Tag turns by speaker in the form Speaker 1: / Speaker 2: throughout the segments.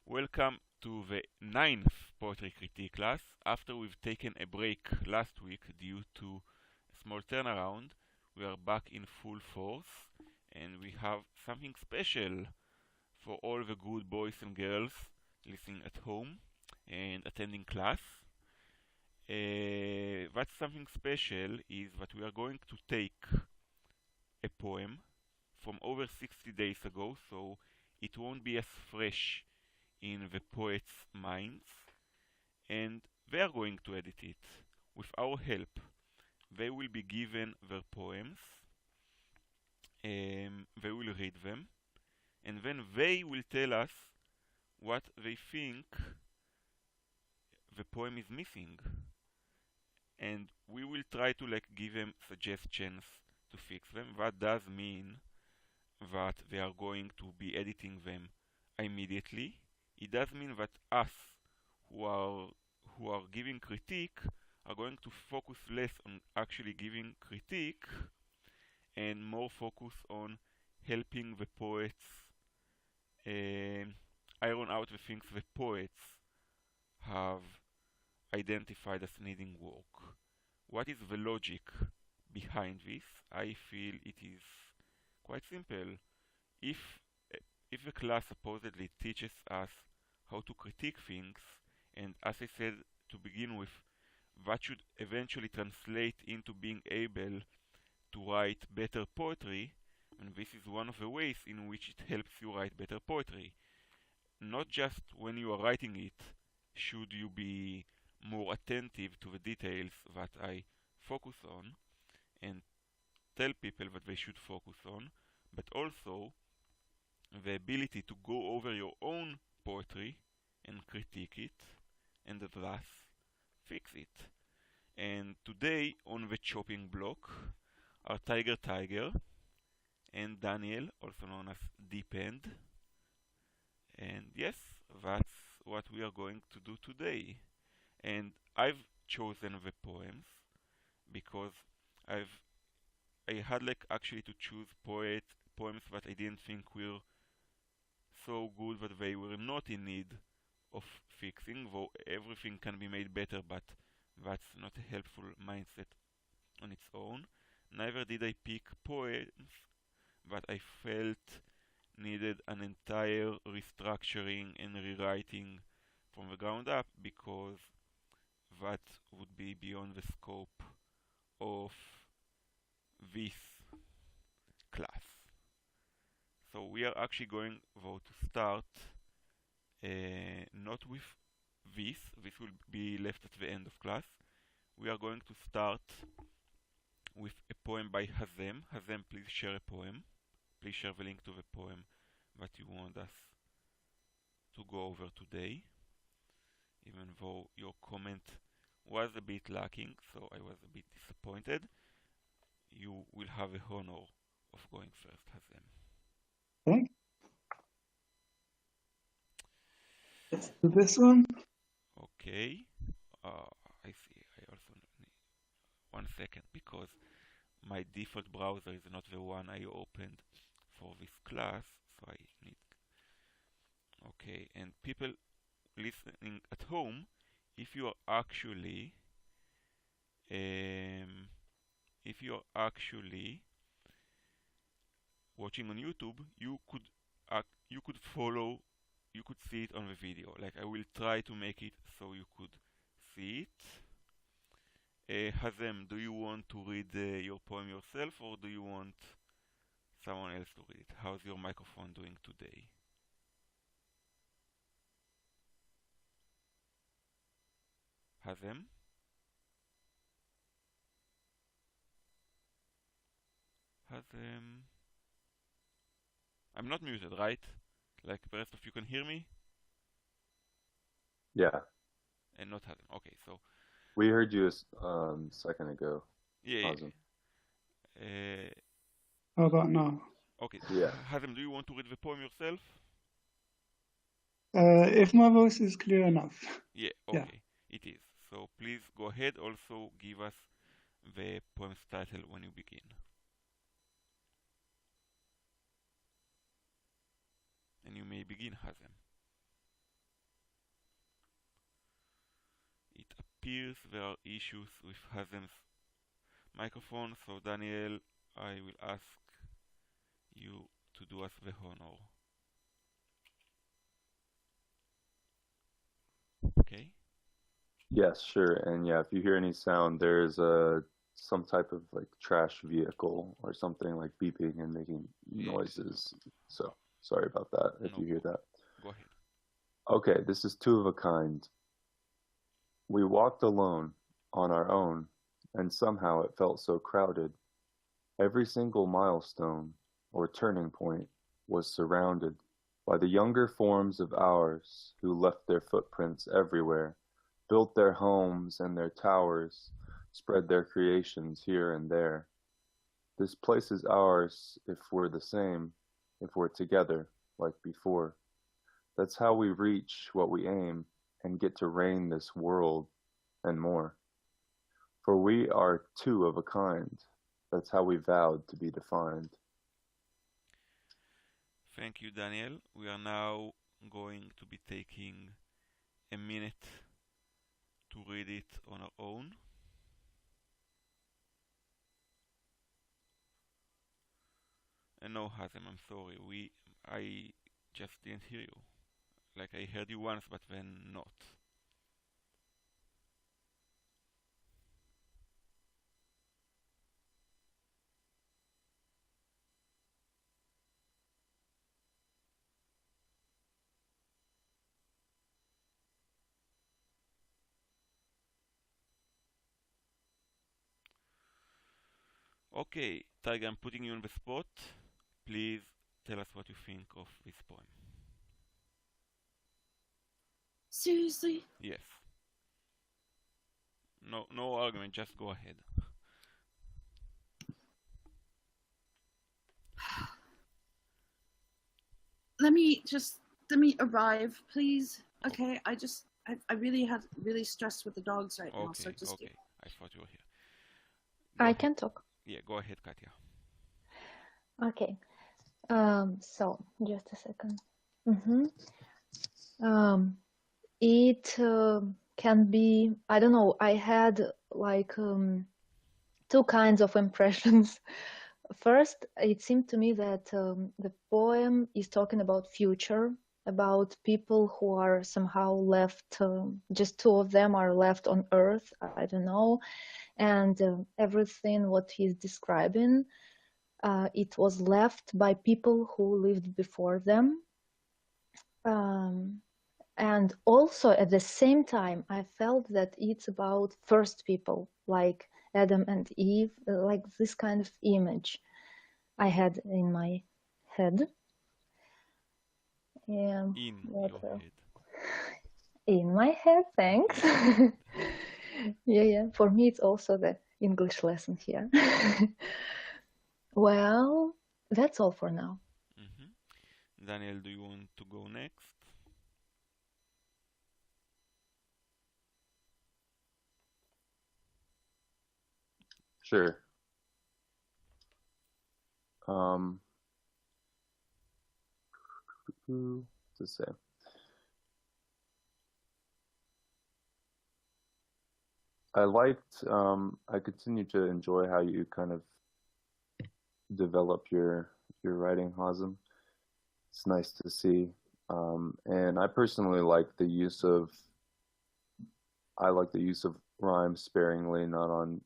Speaker 1: Welcome to the ninth poetry critique class. After we've taken a break last week due to a small turnaround, we are back in full force and we have something special for all the good boys and girls listening at home and attending class. That something special is that we are going to take a poem from over 60 days ago, so it won't be as fresh in the poet's minds, and they are going to edit it with our help. They will be given their poems, they will read them, and then they will tell us what they think the poem is missing, and we will try to give them suggestions to fix them. That does mean that they are going to be editing them immediately. It does mean that us who are giving critique are going to focus less on actually giving critique and more focus on helping the poets iron out the things the poets have identified as needing work. What is the logic behind this? I feel it is quite simple. If if the class supposedly teaches us how to critique things, and as I said to begin with, that should eventually translate into being able to write better poetry, and this is one of the ways in which it helps you write better poetry. Not just when you are writing it should you be more attentive to the details that I focus on and tell people that they should focus on, but also the ability to go over your own poetry and critique it and thus fix it. And today on the chopping block are Tiger and Daniel, also known as Deep End. And yes, that's what we are going to do today. And I've chosen the poems because I had actually to choose poems that I didn't think were so good that they were not in need of fixing, though everything can be made better, but that's not a helpful mindset on its own. Neither did I pick poems that I felt needed an entire restructuring and rewriting from the ground up, because that would be beyond the scope of this class. So we are actually going, though, to start not with this will be left at the end of class. We are going to start with a poem by Hazem. Hazem, please share a poem. Please share the link to the poem that you want us to go over today, even though your comment was a bit lacking, so I was a bit disappointed. You will have the honor of going first, Hazem.
Speaker 2: Okay. Let's do this one.
Speaker 1: Okay. I see. I also need 1 second because my default browser is not the one I opened for this class, so I need. Okay, and people listening at home, if you are actually watching on YouTube, you could follow, you could see it on the video. I will try to make it so you could see it. Hazem, do you want to read your poem yourself, or do you want someone else to read it? How's your microphone doing today? Hazem? Hazem? I'm not muted, right? The rest of you can hear me?
Speaker 3: Yeah.
Speaker 1: And not Hazem. Okay, so
Speaker 3: we heard you a second ago.
Speaker 1: Yeah.
Speaker 2: How about now?
Speaker 1: Okay.
Speaker 3: Yeah.
Speaker 1: Hazem, do you want to read the poem yourself?
Speaker 2: If my voice is clear enough.
Speaker 1: Yeah, okay. It is. So please go ahead. Also give us the poem's title when you begin. And you may begin, Hazem. appears there are issues with Hazen's microphone, so Daniel, I will ask you to do us the honor. Okay?
Speaker 3: Yes, sure. And yeah, if you hear any sound, there's some type of like trash vehicle or something like beeping and making noises. So sorry about that if
Speaker 1: No
Speaker 3: you hear that.
Speaker 1: Go ahead.
Speaker 3: Okay, this is two of a kind. We walked alone, on our own, and somehow it felt so crowded. Every single milestone or turning point was surrounded by the younger forms of ours who left their footprints everywhere, built their homes and their towers, spread their creations here and there. This place is ours if we're the same, if we're together, like before. That's how we reach what we aim and get to reign this world and more. For we are two of a kind. That's how we vowed to be defined.
Speaker 1: Thank you, Daniel. We are now going to be taking a minute to read it on our own. And no, Hazem, I'm sorry. I just didn't hear you. Like I heard you once, but then not. Okay, Tiger, I'm putting you on the spot. Please tell us what you think of this poem.
Speaker 4: Seriously?
Speaker 1: Yes. No argument, just go ahead.
Speaker 4: Let me arrive, please. Okay, I really had really stressed with the dogs right now, so just
Speaker 1: Okay. I thought you were here.
Speaker 5: I can talk.
Speaker 1: Yeah, go ahead, Katya.
Speaker 5: Okay. So just a second. It can be, I don't know, I had like two kinds of impressions. First, it seemed to me that the poem is talking about future, about people who are somehow left, just two of them are left on Earth, I don't know, and everything what he's describing, it was left by people who lived before them. And also at the same time, I felt that it's about first people, like Adam and Eve, like this kind of image I had in my head.
Speaker 1: In your head.
Speaker 5: In my head, thanks. Yeah. For me, it's also the English lesson here. Well, that's all for now.
Speaker 1: Daniel, do you want to go next?
Speaker 3: Sure. To say. I continue to enjoy how you kind of develop your writing, Hazem. It's nice to see. And I personally like the use of rhyme sparingly, not on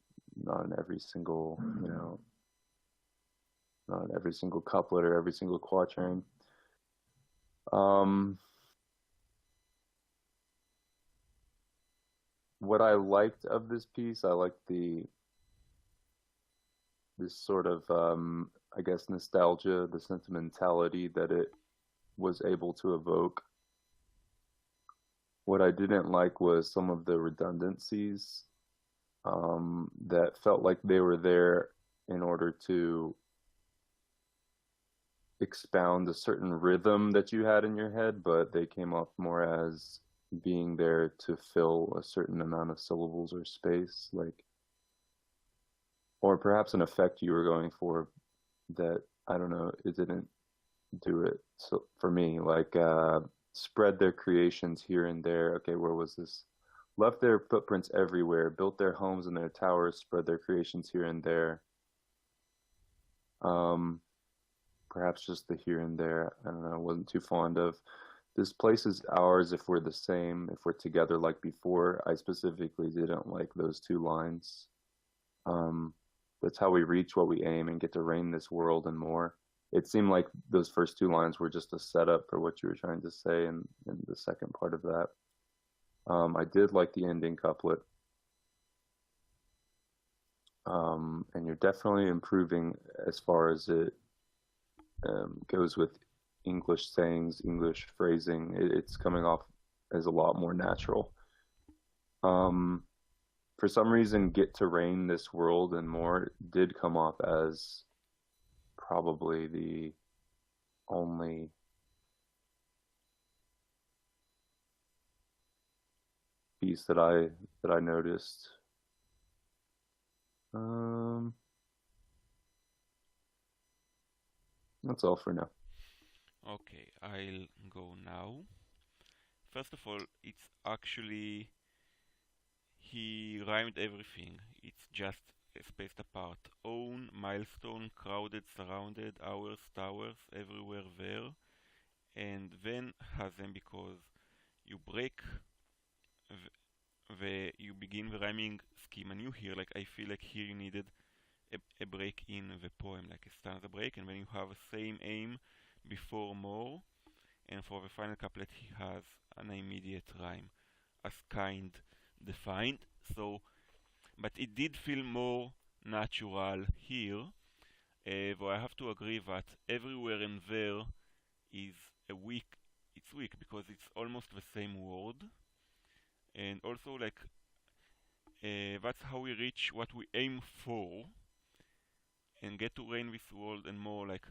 Speaker 3: every single, not on every single couplet or every single quatrain. What I liked of this piece, I liked this sort of, I guess, nostalgia, the sentimentality that it was able to evoke. What I didn't like was some of the redundancies that felt like they were there in order to expound a certain rhythm that you had in your head, but they came off more as being there to fill a certain amount of syllables or space, like, or perhaps an effect you were going for that, I don't know, it didn't do it. So for me, like, spread their creations here and there. Okay, where was this? left their footprints everywhere, built their homes and their towers, spread their creations here and there. Perhaps just the here and there, I don't know, I wasn't too fond of. This place is ours if we're the same, if we're together like before. I specifically didn't like those two lines. That's how we reach what we aim and get to reign this world and more. It seemed like those first two lines were just a setup for what you were trying to say in the second part of that. I did like the ending couplet. And you're definitely improving as far as it goes with English sayings, English phrasing. It's coming off as a lot more natural. For some reason, get to reign this world and more did come off as probably the only piece that I noticed. That's all for now.
Speaker 1: Okay, I'll go now. First of all, it's actually he rhymed everything. It's just spaced apart. Own, milestone, crowded, surrounded, hours, towers, everywhere there, and then has them because you break you begin the rhyming scheme anew here. Like I feel like here you needed a break in the poem, like a stanza break, and then you have the same aim before more, and for the final couplet he has an immediate rhyme as kind defined. So, but it did feel more natural here, though I have to agree that everywhere and there is a weak. It's weak because it's almost the same word, and also like that's how we reach what we aim for and get to reign this world and more. Like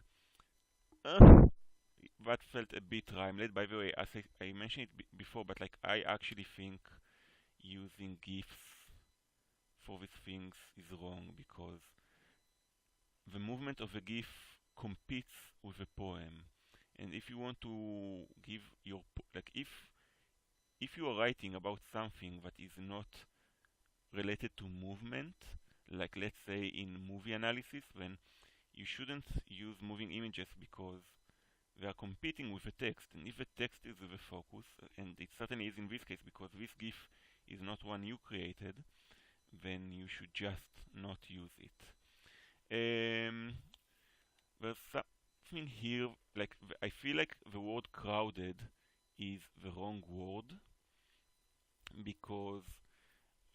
Speaker 1: that felt a bit rhymeless. By the way, as I mentioned it before, but like I actually think using gifs for these things is wrong because the movement of a gif competes with a poem, and if you want to give your like if you are writing about something that is not related to movement, like let's say in movie analysis, then you shouldn't use moving images because they are competing with the text, and if the text is the focus, and it certainly is in this case because this GIF is not one you created, then you should just not use it. There's something here, like I feel like the word crowded is the wrong word because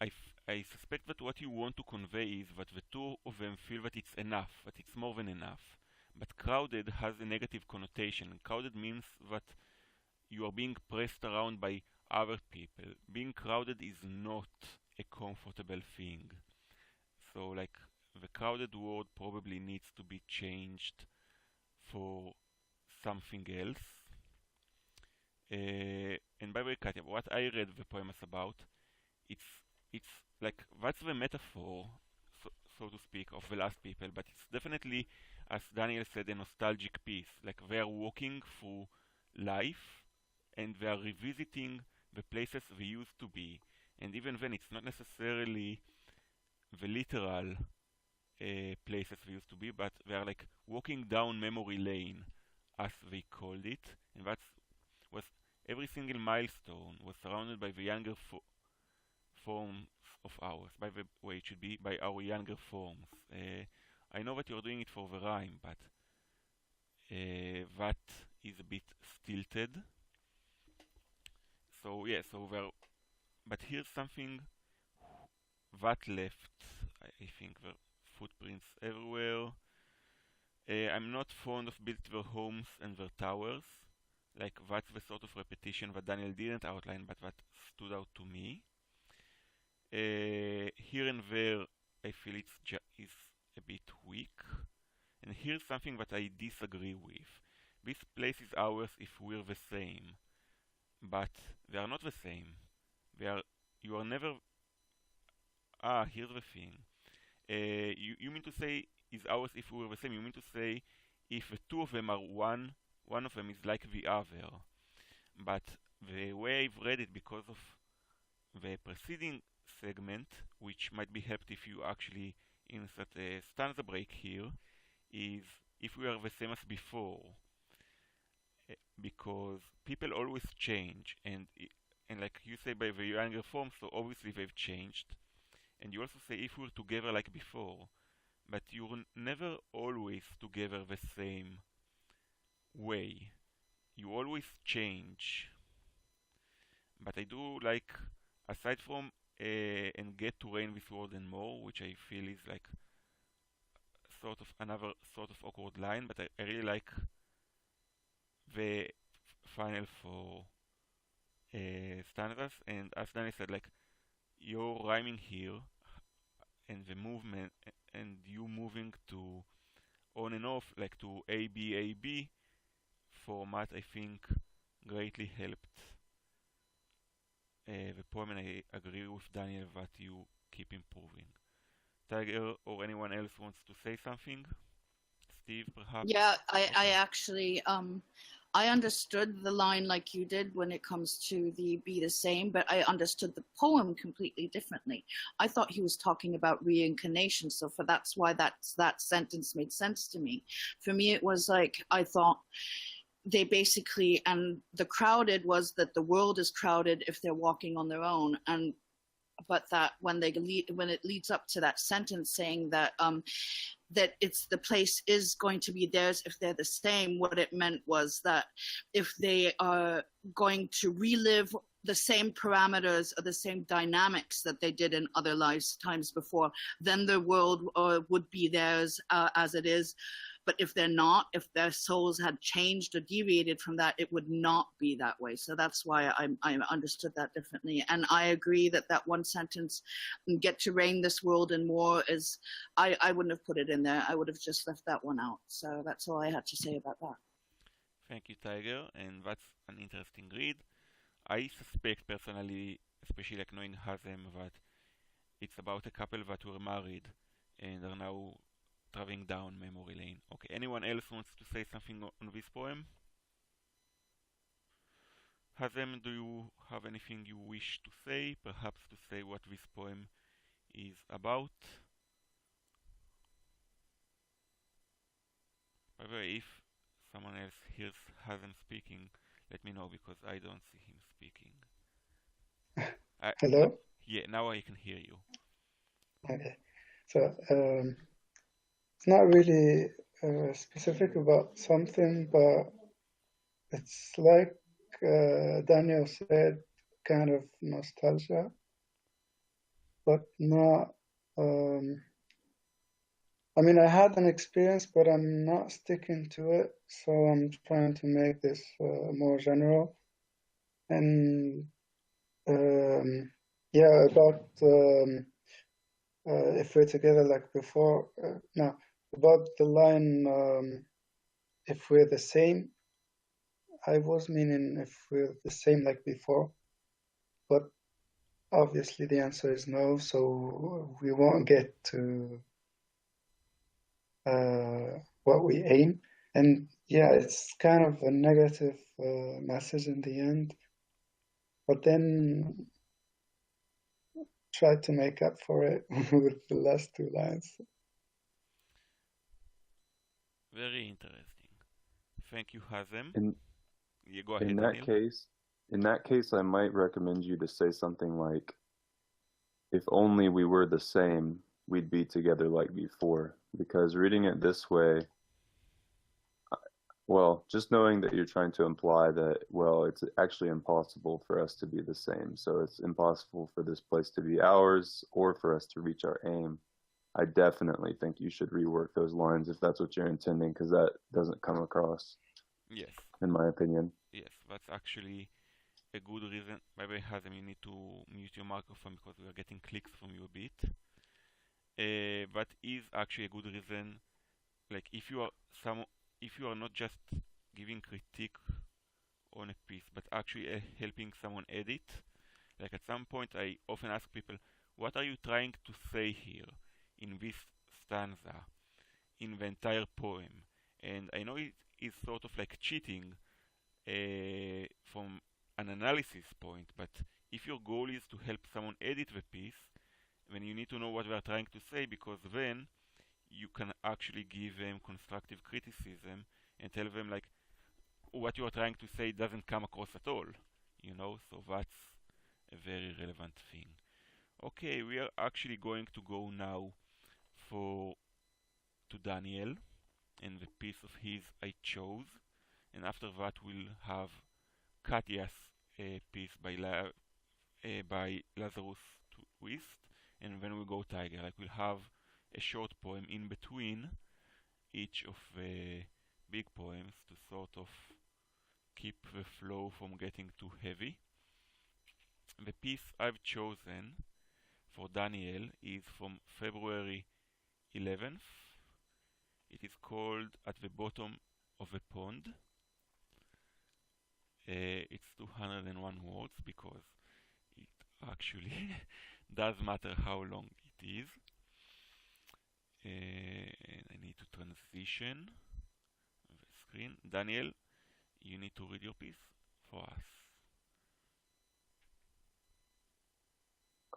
Speaker 1: I suspect that what you want to convey is that the two of them feel that it's enough, that it's more than enough. But crowded has a negative connotation. Crowded means that you are being pressed around by other people. Being crowded is not a comfortable thing. So, like, the crowded word probably needs to be changed for something else. And by the way, Katya, what I read the poem is about, it's it's like that's the metaphor, so to speak, of the last people, but it's definitely, as Daniel said, a nostalgic piece. Like they are walking through life and they are revisiting the places they used to be, and even then, it's not necessarily the literal places they used to be, but they are like walking down memory lane, as they called it, and that's was every single milestone was surrounded by the younger forms of ours. By the way, it should be by our younger forms. I know that you're doing it for the rhyme, but that is a bit stilted. So yeah, but here's something that left. I think the footprints everywhere. I'm not fond of built their homes and their towers. Like that's the sort of repetition that Daniel didn't outline, but that stood out to me. Here and there, I feel is a bit weak. And here's something that I disagree with. This place is ours if we're the same, but they are not the same. You are never. Here's the thing. You mean to say is ours if we were the same? You mean to say if the two of them are one of them is like the other. But the way I've read it, because of the preceding segment, which might be helped if you actually insert a stanza break here, is if we are the same as before, because people always change, and like you say by the younger form, so obviously they've changed, and you also say if we're together like before, but you're never always together the same way. You always change. But I do like, aside from and get to reign this world and more, which I feel is like sort of another sort of awkward line, but I really like the final four stanzas. And as Danny said, like you're rhyming here, and the movement, and you moving to on and off, like to A B format, I think greatly helped the poem, and I agree with Daniel that you keep improving. Tiger or anyone else wants to say something? Steve, perhaps?
Speaker 4: Yeah, I
Speaker 1: Okay.
Speaker 4: actually I understood the line like you did when it comes to the be the same, but I understood the poem completely differently. I thought he was talking about reincarnation, so that's why that sentence made sense to me. For me, it was like I thought they basically, and the crowded was that the world is crowded if they're walking on their own, and but that when it leads up to that sentence saying that that it's the place is going to be theirs if they're the same, what it meant was that if they are going to relive the same parameters or the same dynamics that they did in other lifetimes before, then the world would be theirs as it is. But if they're not, if their souls had changed or deviated from that, it would not be that way. So that's why I understood that differently. And I agree that that one sentence, get to reign this world and more, is, I wouldn't have put it in there. I would have just left that one out. So that's all I had to say about that.
Speaker 1: Thank you, Tiger, and that's an interesting read. I suspect personally, especially like knowing Hazem, that it's about a couple that were married and are now traveling down memory lane. Okay, anyone else wants to say something on this poem? Hazem, do you have anything you wish to say? Perhaps to say what this poem is about? By the way, if someone else hears Hazem speaking, let me know because I don't see him speaking.
Speaker 2: Hello?
Speaker 1: Yeah, now I can hear you.
Speaker 2: Okay. So, it's not really specific about something, but it's like Daniel said, kind of nostalgia, but not. I mean, I had an experience, but I'm not sticking to it, so I'm trying to make this more general. And yeah, about if we're together like before, no, about the line if we're the same, I was meaning if we're the same like before, but obviously the answer is no, so we won't get to what we aim. And yeah, it's kind of a negative message in the end, but then try to make up for it with the last two lines.
Speaker 1: Very interesting. Thank you, Hazem.
Speaker 3: In,
Speaker 1: Go ahead,
Speaker 3: in that case, I might recommend you to say something like, if only we were the same, we'd be together like before. Because reading it this way, well, just knowing that you're trying to imply that, well, it's actually impossible for us to be the same. So it's impossible for this place to be ours or for us to reach our aim. I definitely think you should rework those lines if that's what you're intending, because that doesn't come across.
Speaker 1: Yes.
Speaker 3: In my opinion.
Speaker 1: Yes, that's actually a good reason. By the way, Hazem, you need to mute your microphone because we are getting clicks from you a bit. That is actually a good reason. Like if you are not just giving critique on a piece, but actually helping someone edit. Like at some point, I often ask people, "What are you trying to say here in this stanza, in the entire poem?" And I know it is sort of like cheating from an analysis point, but if your goal is to help someone edit the piece, then you need to know what they are trying to say, because then you can actually give them constructive criticism and tell them like what you are trying to say doesn't come across at all, so that's a very relevant thing. Okay, we are actually going to go now to Daniel and the piece of his I chose, and after that we'll have Katya's piece by Lazarus Twist, and then we'll go Tiger. Like we'll have a short poem in between each of the big poems to sort of keep the flow from getting too heavy. The piece I've chosen for Daniel is from February 11th. It is called At the Bottom of a Pond. It's 201 words because it actually does matter how long it is. And I need to transition the screen. Daniel, you need to read your piece for us.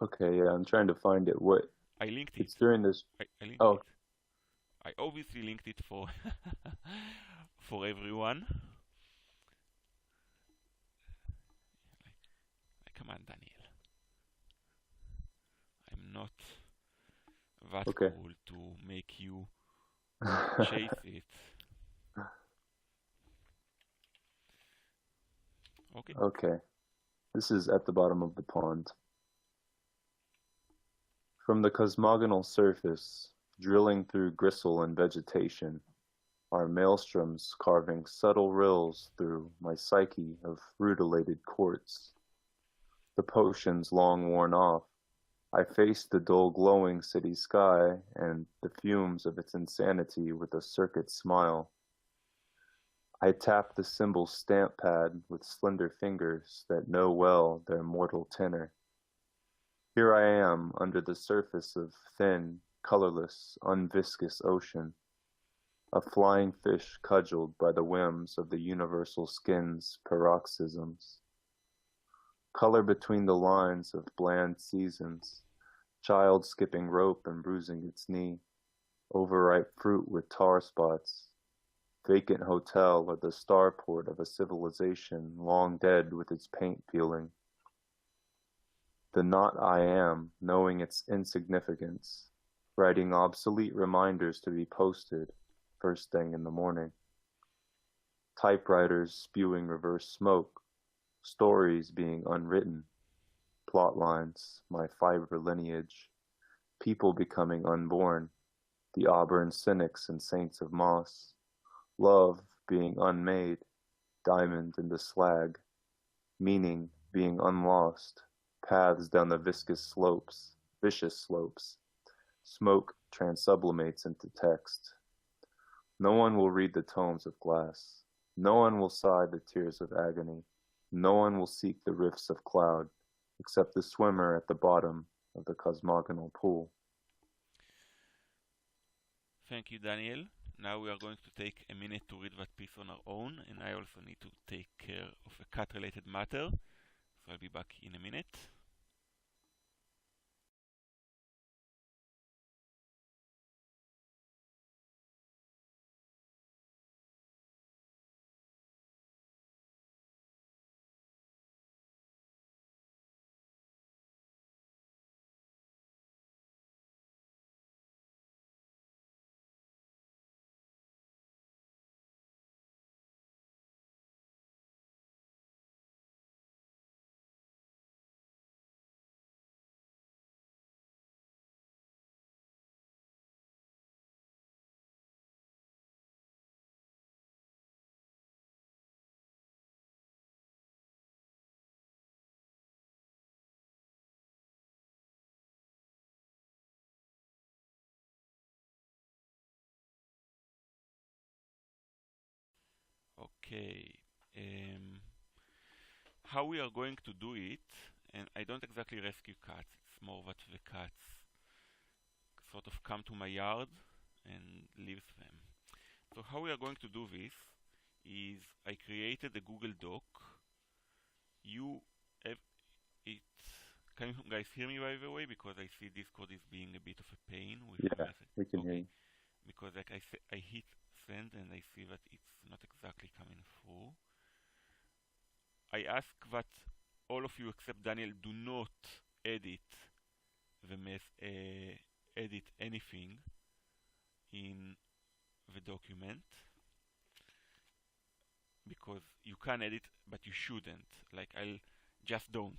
Speaker 3: Okay, yeah, I'm trying to find it. What?
Speaker 1: I linked it.
Speaker 3: It's during this.
Speaker 1: I linked
Speaker 3: Oh,
Speaker 1: it. I obviously linked it for for everyone. Come on, Daniel. I'm not that
Speaker 3: okay.
Speaker 1: cool to make you chase it. Okay.
Speaker 3: Okay. This is At the Bottom of the Pond. From the cosmogonal surface, drilling through gristle and vegetation, are maelstroms carving subtle rills through my psyche of rutilated quartz. The potions long worn off, I face the dull glowing city sky and the fumes of its insanity with a circuit smile. I tap the symbol stamp pad with slender fingers that know well their mortal tenor. Here I am under the surface of thin, colorless, unviscous ocean, a flying fish cudgeled by the whims of the universal skin's paroxysms. Color between the lines of bland seasons, child skipping rope and bruising its knee, overripe fruit with tar spots, vacant hotel or the starport of a civilization long dead with its paint peeling. The not I am, knowing its insignificance, writing obsolete reminders to be posted first thing in the morning. Typewriters spewing reverse smoke, stories being unwritten, plot lines, my fiber lineage, people becoming unborn, the Auburn cynics and saints of moss, love being unmade, diamond into slag, meaning being unlost, paths down the vicious slopes, smoke transublimates into text. No one will read the tomes of glass. No one will sigh the tears of agony. No one will seek the rifts of cloud, except the swimmer at the bottom of the cosmogonal pool.
Speaker 1: Thank you, Daniel. Now we are going to take a minute to read that piece on our own, and I also need to take care of a cat-related matter, so I'll be back in a minute. Okay, how we are going to do it, and I don't exactly rescue cats, it's more that the cats sort of come to my yard and leave them. So how we are going to do this is I created a Google Doc. You have it can you guys hear me by the way? Because I see Discord is being a bit of a pain with
Speaker 3: Yeah,
Speaker 1: message.
Speaker 3: we can hear
Speaker 1: Okay,
Speaker 3: you.
Speaker 1: because like I hit send and I see that it's not exactly coming through. I ask that all of you except Daniel do not edit the edit anything in the document because you can edit but you shouldn't. Like I'll just don't.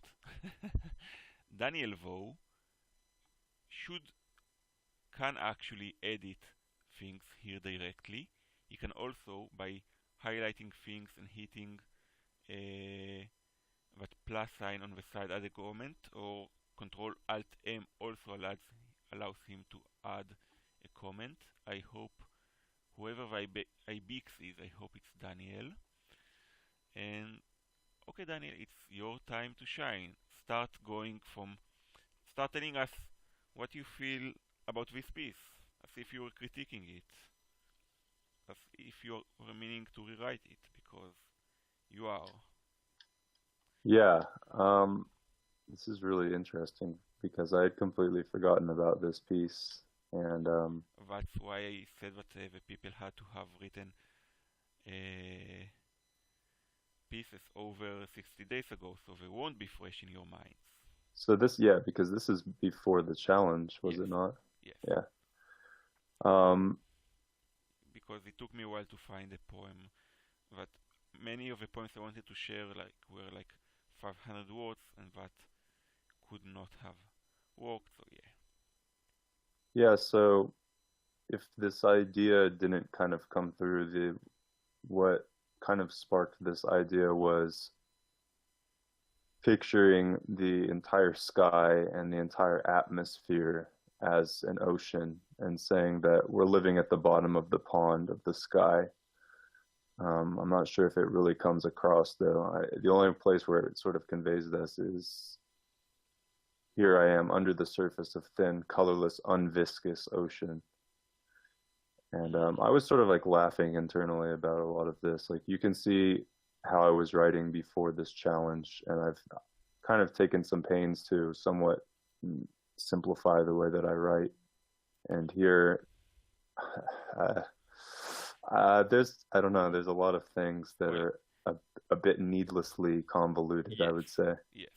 Speaker 1: Daniel though can actually edit things here directly. He can also by highlighting things and hitting that plus sign on the side add a comment, or Control Alt M also allows him to add a comment. I hope whoever IBX is, I hope it's Daniel. And okay, Daniel, it's your time to shine. Start telling us what you feel about this piece, as if you were critiquing it, as if you were meaning to rewrite it, because you are.
Speaker 3: Yeah, this is really interesting because I had completely forgotten about this piece, and
Speaker 1: That's why I said that the people had to have written uh, pieces over 60 days ago, so they won't be fresh in your minds.
Speaker 3: so this, yeah, because this is before the challenge, was
Speaker 1: Yes.
Speaker 3: it not?
Speaker 1: Yes.
Speaker 3: Yeah.
Speaker 1: Because it took me a while to find a poem that many of the poems I wanted to share were like 500 words, and that could not have worked. So yeah.
Speaker 3: Yeah, so if this idea didn't kind of come through, what kind of sparked this idea was picturing the entire sky and the entire atmosphere as an ocean and saying that we're living at the bottom of the pond of the sky. I'm not sure if it really comes across though. The only place where it sort of conveys this is here I am under the surface of thin, colorless, unviscous ocean. And I was sort of like laughing internally about a lot of this. Like you can see how I was writing before this challenge, and I've kind of taken some pains to somewhat simplify the way that I write. And here, I don't know, there's a lot of things that
Speaker 1: Well,
Speaker 3: are a bit needlessly convoluted, I
Speaker 1: yes,
Speaker 3: would say.
Speaker 1: yes.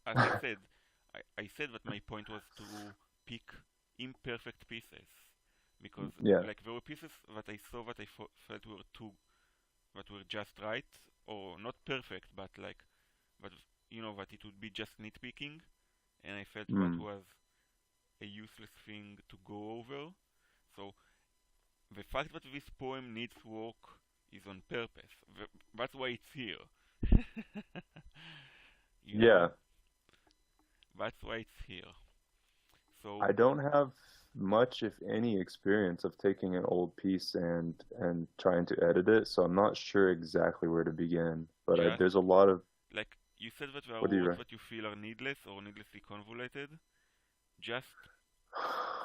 Speaker 1: As I said, I said that my point was to pick imperfect pieces, because
Speaker 3: Yeah.
Speaker 1: like there were pieces that I saw that I felt were that were just right, or not perfect, but like that that it would be just nitpicking, and I felt that was a useless thing to go over. So the fact that this poem needs work is on purpose. That's why it's here. You know?
Speaker 3: Yeah.
Speaker 1: That's why it's here. So
Speaker 3: I don't have much, if any, experience of taking an old piece and trying to edit it, so I'm not sure exactly where to begin. But
Speaker 1: just
Speaker 3: there's a lot of.
Speaker 1: like you said that there are
Speaker 3: What do you
Speaker 1: words
Speaker 3: write?
Speaker 1: that you feel are needless or needlessly convoluted. Just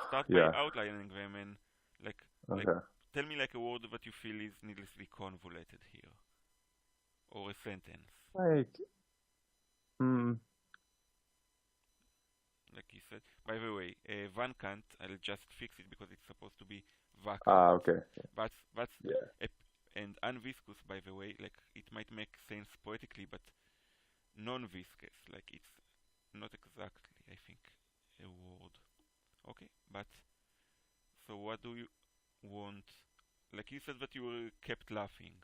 Speaker 1: start by
Speaker 3: Yeah.
Speaker 1: outlining them and like
Speaker 3: Okay.
Speaker 1: tell me like a word that you feel is needlessly convoluted here, or a sentence.
Speaker 3: Like,
Speaker 1: Like you said. By the way, Van Kant, I'll just fix it because it's supposed to be vacant.
Speaker 3: okay.
Speaker 1: That's
Speaker 3: Yeah.
Speaker 1: and unviscous, by the way, like it might make sense poetically, but non-viscous, like it's not exactly, I think, a word. Okay, but so what do you want? Like you said that you were kept laughing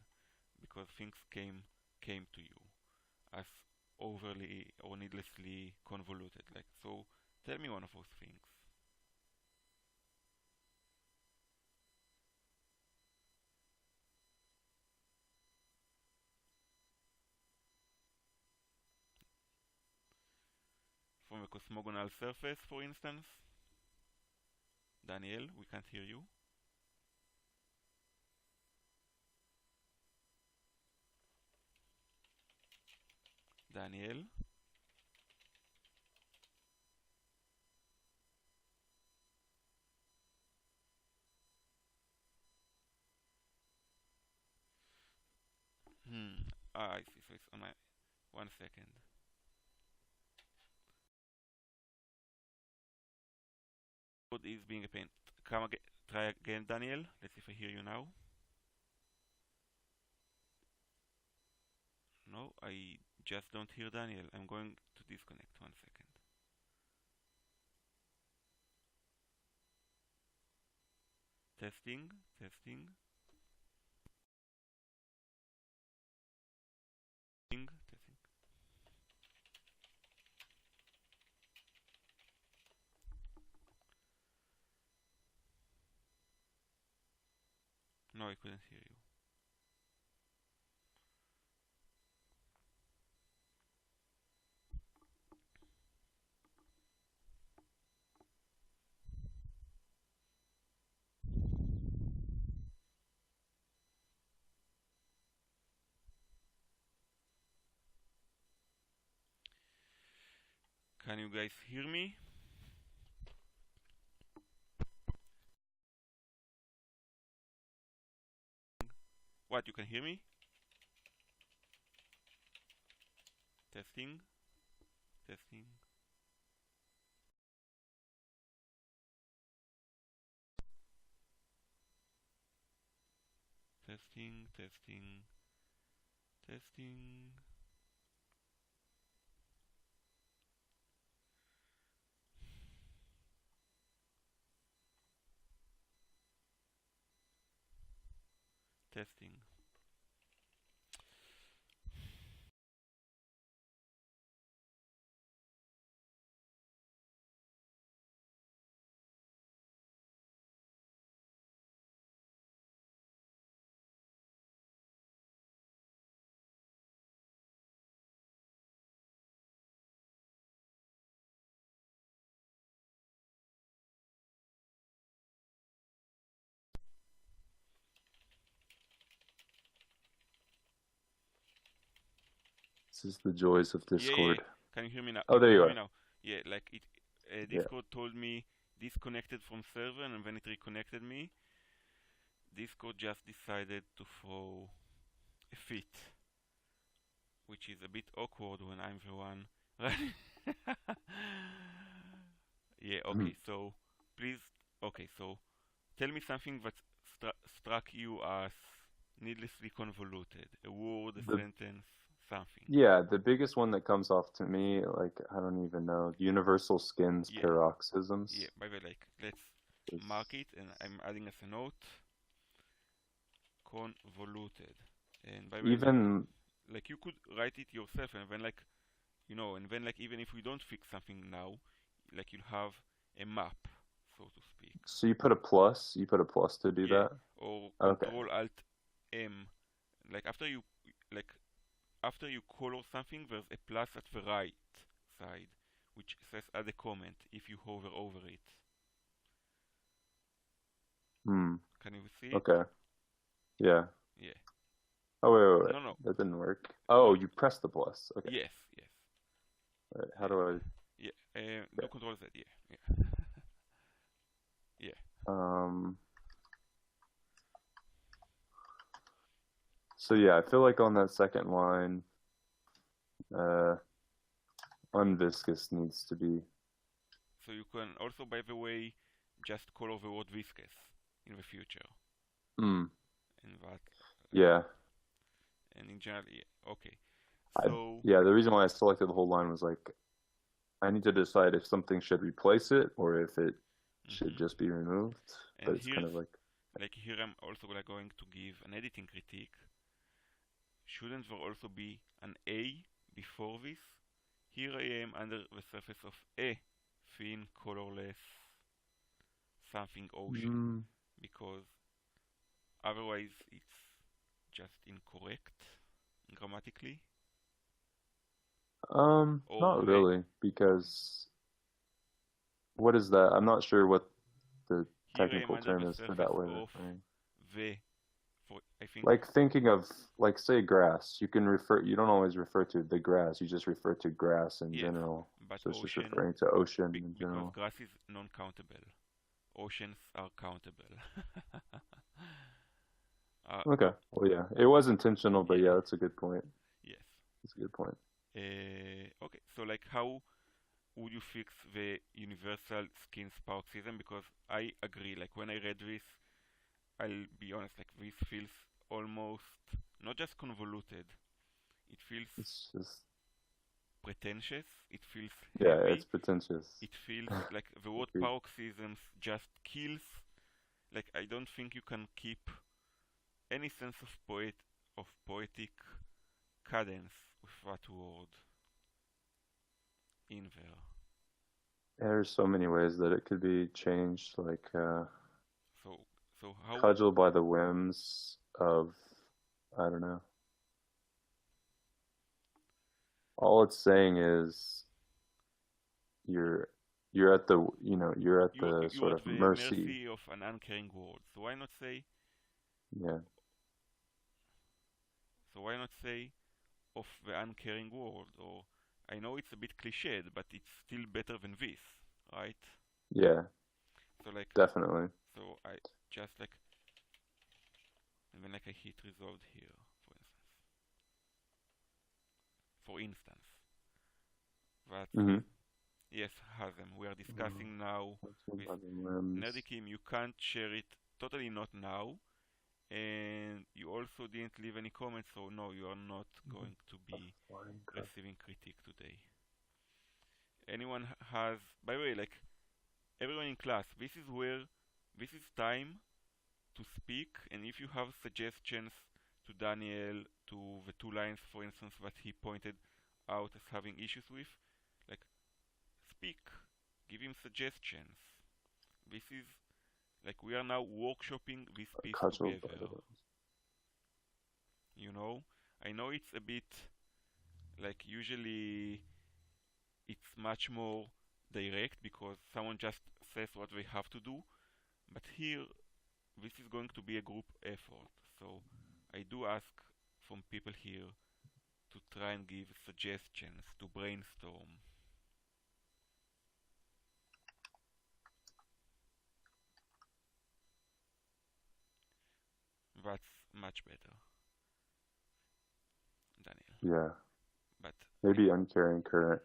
Speaker 1: because things came to you as overly or needlessly convoluted. Like so, tell me one of those things. From a cosmogonal surface, for instance. Daniel, we can't hear you. Daniel? I see. So it's on my 1 second. Discord is being a pain. Come again, try again, Daniel. Let's see if I hear you now. No, I just don't hear Daniel. I'm going to disconnect. 1 second. Testing, testing. Testing. No, I couldn't hear you. Can you guys hear me? What, you can hear me? Testing, testing. Testing, testing, testing. Testing.
Speaker 3: This is the joys of Discord.
Speaker 1: Yeah. Can you hear me now?
Speaker 3: Oh, there you
Speaker 1: hear me
Speaker 3: are.
Speaker 1: now? Yeah, like it.
Speaker 3: Yeah.
Speaker 1: Discord told me disconnected from server, and when it reconnected me, Discord just decided to throw a fit, which is a bit awkward when I'm the one. Yeah. Okay. So please. Okay. So tell me something that struck you as needlessly convoluted. A word, a sentence, something.
Speaker 3: Yeah, the biggest one that comes off to me, like, I don't even know, universal skins paroxysms.
Speaker 1: Yeah, by the way, like, let's mark it, and I'm adding as a note, convoluted. And by the way,
Speaker 3: Even
Speaker 1: like, you could write it yourself, and then, like, you know, and then, like, even if we don't fix something now, like, you'll have a map, so to speak.
Speaker 3: So you put a plus to do that?
Speaker 1: Or
Speaker 3: Okay.
Speaker 1: Control Alt M. Like, after you color something, there's a plus at the right side, which says add a comment if you hover over it. Can you see it?
Speaker 3: Okay. Yeah.
Speaker 1: Yeah.
Speaker 3: Oh, wait.
Speaker 1: No.
Speaker 3: That didn't work. Oh, you press the plus. Okay.
Speaker 1: Yes.
Speaker 3: All right, how do I?
Speaker 1: Yeah. Do Control Z. Yeah. Yeah.
Speaker 3: So yeah, I feel like on that second line, unviscous needs to be.
Speaker 1: So you can also, by the way, just color the word viscous in the future. And that.
Speaker 3: Yeah.
Speaker 1: And in general, yeah. Okay.
Speaker 3: So the reason why I selected the whole line was like, I need to decide if something should replace it or if it should just be removed. But it's kind of like
Speaker 1: here I'm also going to give an editing critique. Shouldn't there also be an A before this? Here I am under the surface of a thin, colorless something ocean, because otherwise it's just incorrect grammatically.
Speaker 3: Not really, because what is that? I'm not sure what the technical term is for that word.
Speaker 1: I think,
Speaker 3: like thinking of, like, say grass, you don't always refer to the grass, you just refer to grass in general.
Speaker 1: But
Speaker 3: so it's just referring to ocean in general.
Speaker 1: Because grass is non-countable. Oceans are countable.
Speaker 3: Okay. Well, yeah, it was intentional, but yeah, that's a good point.
Speaker 1: Yes.
Speaker 3: That's a good point.
Speaker 1: Okay, so like would you fix the universal skin paroxysm? Because I agree, like when I read this, I'll be honest, like this feels almost not just convoluted, it feels
Speaker 3: It's just,
Speaker 1: pretentious, it feels
Speaker 3: yeah,
Speaker 1: heavy,
Speaker 3: it's pretentious.
Speaker 1: it feels like the word
Speaker 3: Agreed.
Speaker 1: paroxysms just kills. Like I don't think you can keep any sense of poetic cadence with that word in there.
Speaker 3: There's so many ways that it could be changed, like
Speaker 1: So how
Speaker 3: cudgel by the whims of, I don't know. All it's saying is you're at the you're at
Speaker 1: you
Speaker 3: the
Speaker 1: you
Speaker 3: sort
Speaker 1: at
Speaker 3: of
Speaker 1: the
Speaker 3: mercy.
Speaker 1: of an uncaring world. So why not say
Speaker 3: Yeah.
Speaker 1: of the uncaring world? Or I know it's a bit cliched, but it's still better than this, right?
Speaker 3: Yeah,
Speaker 1: So like
Speaker 3: definitely.
Speaker 1: so I just like and then like I hit resolved here, for instance. That
Speaker 3: Mm-hmm.
Speaker 1: yes, Hazem, we are discussing now with
Speaker 3: Limbs.
Speaker 1: Nerdikim, you can't share it, totally not now, and you also didn't leave any comments, so no, you are not going to be receiving critique today. Anyone has, by the way, like everyone in class, this is time to speak, and if you have suggestions to Daniel, to the two lines, for instance, that he pointed out as having issues with, like speak, give him suggestions. This is like we are now workshopping this piece
Speaker 3: Cudgel by
Speaker 1: together.
Speaker 3: the whims.
Speaker 1: You know, I know it's a bit like usually it's much more direct because someone just says what they have to do, but here this is going to be a group effort. So I do ask from people here to try and give suggestions, to brainstorm. That's much better, Daniel.
Speaker 3: Yeah.
Speaker 1: But
Speaker 3: Maybe uncaring current.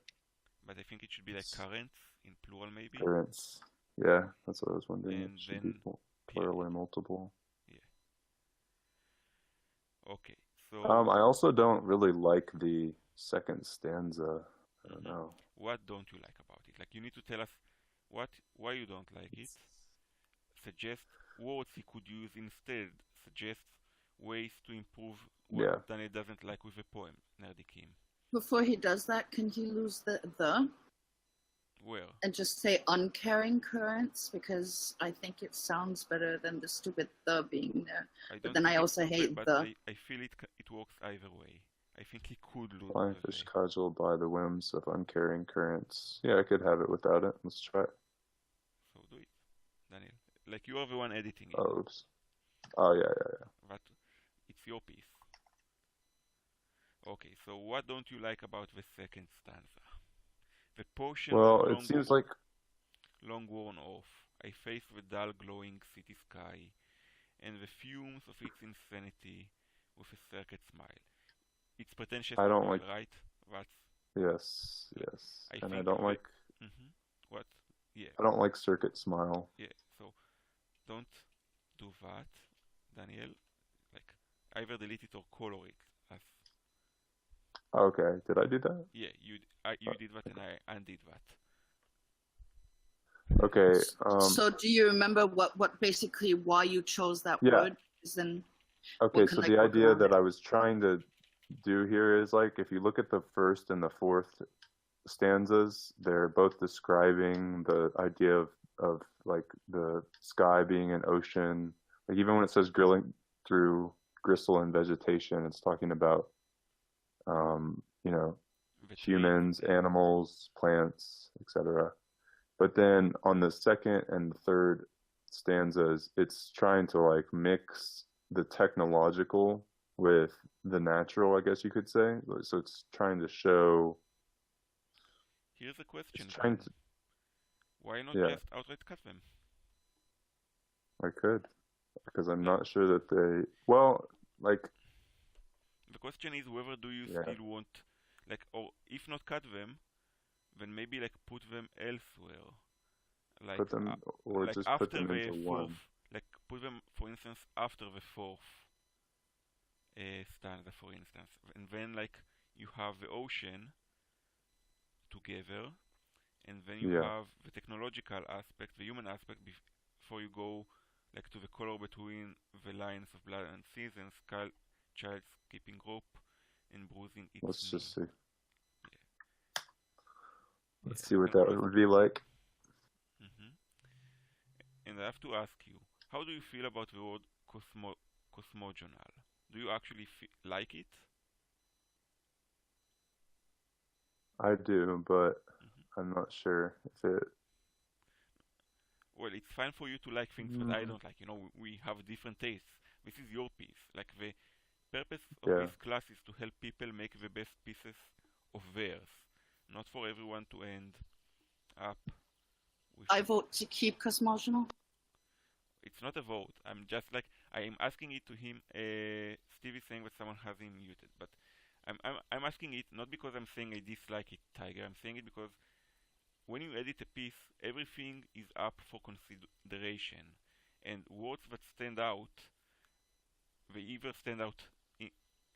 Speaker 1: but I think it should be like currents in plural, maybe.
Speaker 3: Currents. Yeah, that's what I was wondering.
Speaker 1: And
Speaker 3: It should
Speaker 1: then
Speaker 3: be plural or multiple.
Speaker 1: Yeah. Okay. So
Speaker 3: I also don't really like the second stanza. I don't know.
Speaker 1: what don't you like about it? Like you need to tell us why you don't like it. Suggest words he could use instead. Suggest ways to improve what
Speaker 3: Yeah.
Speaker 1: Daniel doesn't like with a poem, Nerdikim.
Speaker 4: Before he does that, can he lose the
Speaker 1: Where?
Speaker 4: and just say uncaring currents? Because I think it sounds better than the stupid the being there. But then I also hate
Speaker 1: but
Speaker 4: the.
Speaker 1: I feel it works either way. I think he could lose
Speaker 3: Flying
Speaker 1: the
Speaker 3: fish
Speaker 1: way.
Speaker 3: cudgel by the whims of uncaring currents. Yeah, I could have it without it. Let's try it.
Speaker 1: So do it, Daniel. Like you are the one editing it.
Speaker 3: Oh, oops. Oh, yeah.
Speaker 1: But it's your piece. Okay, so what don't you like about the second stanza? The potion
Speaker 3: Well, it seems like...
Speaker 1: long worn off. I face the dull glowing city sky and the fumes of its insanity with a circuit smile. It's pretentious,
Speaker 3: I don't like...
Speaker 1: right? That's...
Speaker 3: Yes. And I don't like...
Speaker 1: What? Yeah.
Speaker 3: I don't like circuit smile.
Speaker 1: Yeah, so don't do that, Daniel. Like, either delete it or color it as...
Speaker 3: Okay, did I do that?
Speaker 1: Yeah, you did that and I undid that.
Speaker 3: Okay.
Speaker 4: So do you remember what basically why you chose that word? Then
Speaker 3: okay, so the idea that I was trying to do here is like if you look at the first and the fourth stanzas, they're both describing the idea of like the sky being an ocean. Like even when it says grilling through gristle and vegetation, it's talking about humans, animals, plants, etc. But then on the second and the third stanzas, it's trying to like mix the technological with the natural, I guess you could say. So it's trying to show.
Speaker 1: Here's a question. Why not just outright cut them?
Speaker 3: I could, because I'm not sure that they. Well, like.
Speaker 1: The question is whether do you still want, like, or if not cut them, then maybe like put them elsewhere, like
Speaker 3: Put them, or
Speaker 1: like
Speaker 3: just put
Speaker 1: after
Speaker 3: them
Speaker 1: the
Speaker 3: into
Speaker 1: fourth,
Speaker 3: one.
Speaker 1: like put them, for instance, after the fourth stanza, for instance, and then like you have the ocean together, and then you
Speaker 3: Yeah,
Speaker 1: have the technological aspect, the human aspect, before you go like to the color between the lines of blood and seas and child's keeping rope and bruising its
Speaker 3: let's
Speaker 1: knee.
Speaker 3: just see.
Speaker 1: Yeah,
Speaker 3: Let's
Speaker 1: yeah,
Speaker 3: see
Speaker 1: you
Speaker 3: what
Speaker 1: can
Speaker 3: that
Speaker 1: cross.
Speaker 3: would be like.
Speaker 1: And I have to ask you, how do you feel about the word cosmogonal? Do you actually like it?
Speaker 3: I do, but
Speaker 1: hmm
Speaker 3: I'm not sure if it.
Speaker 1: Well, it's fine for you to like things that I
Speaker 3: Mm,
Speaker 1: don't like. You know, we have different tastes. This is your piece. Like the purpose of
Speaker 3: yeah.
Speaker 1: this class is to help people make the best pieces of theirs, not for everyone to end up with.
Speaker 4: I vote to keep cosmogonal.
Speaker 1: It's not a vote. I'm just like I'm asking it to him. Steve is saying that someone has him muted, but I'm asking it not because I'm saying I dislike it, Tiger. I'm saying it because when you edit a piece, everything is up for consideration, and words that stand out, they either stand out in,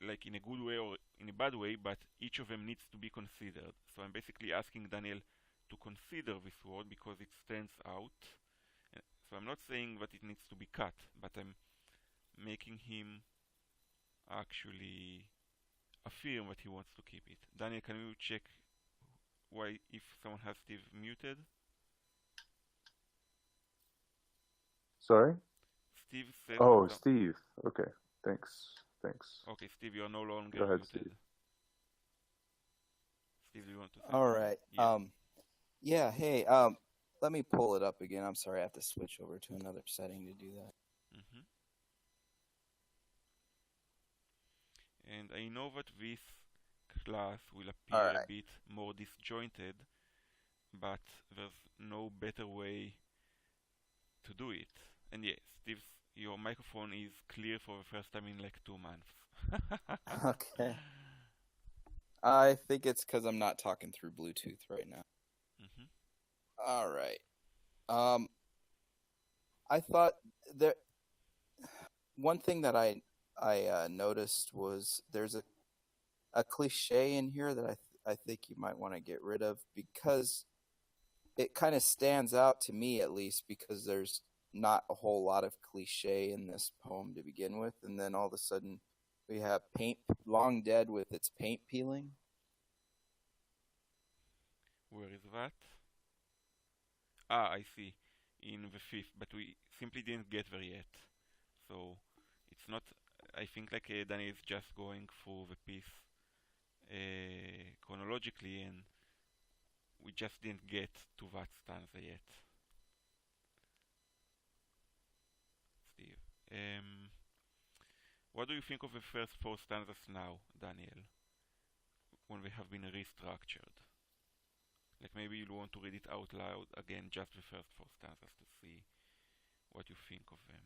Speaker 1: like in a good way or in a bad way, but each of them needs to be considered. So I'm basically asking Daniel to consider this word because it stands out. So I'm not saying that it needs to be cut, but I'm making him actually affirm that he wants to keep it. Daniel, can you check why if someone has Steve muted?
Speaker 3: Sorry?
Speaker 1: Steve said
Speaker 3: Oh,
Speaker 1: that
Speaker 3: Steve. Okay. Thanks.
Speaker 1: okay, Steve, you are no longer
Speaker 3: Go ahead,
Speaker 1: muted.
Speaker 3: Steve.
Speaker 1: Steve, do you want to say
Speaker 6: All
Speaker 1: something?
Speaker 6: right.
Speaker 1: Yeah.
Speaker 6: Yeah, hey, let me pull it up again. I'm sorry, I have to switch over to another setting to do that.
Speaker 1: hmm And I know that this class will
Speaker 6: All
Speaker 1: appear a
Speaker 6: right.
Speaker 1: bit more disjointed, but there's no better way to do it. And yes, Steve, your microphone is clear for the first time in like 2 months.
Speaker 6: Okay. I think it's because I'm not talking through Bluetooth right now.
Speaker 1: hmm
Speaker 6: All right. I thought there one thing that I noticed was there's a cliche in here that I think you might want to get rid of because it kind of stands out to me, at least, because there's not a whole lot of cliche in this poem to begin with, and then all of a sudden we have paint long dead with its paint peeling.
Speaker 1: Where is that? Ah, I see. In the fifth, but we simply didn't get there yet. So it's not. I think like Danny is just going through the piece chronologically, and we just didn't get to that stanza yet. Steve, what do you think of the first 4 stanzas now, Daniel, when they have been restructured? Like maybe you want to read it out loud again, just the first 4 stanzas to see what you think of them.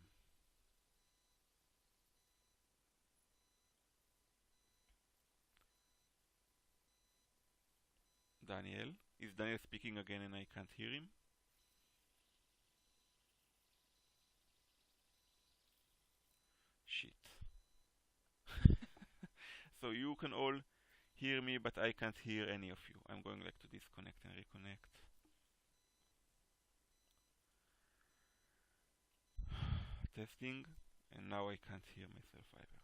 Speaker 1: Daniel? Is Daniel speaking again and I can't hear him? Shit. So you can all hear me, but I can't hear any of you. I'm going like to disconnect and reconnect. Testing, and now I can't hear myself either.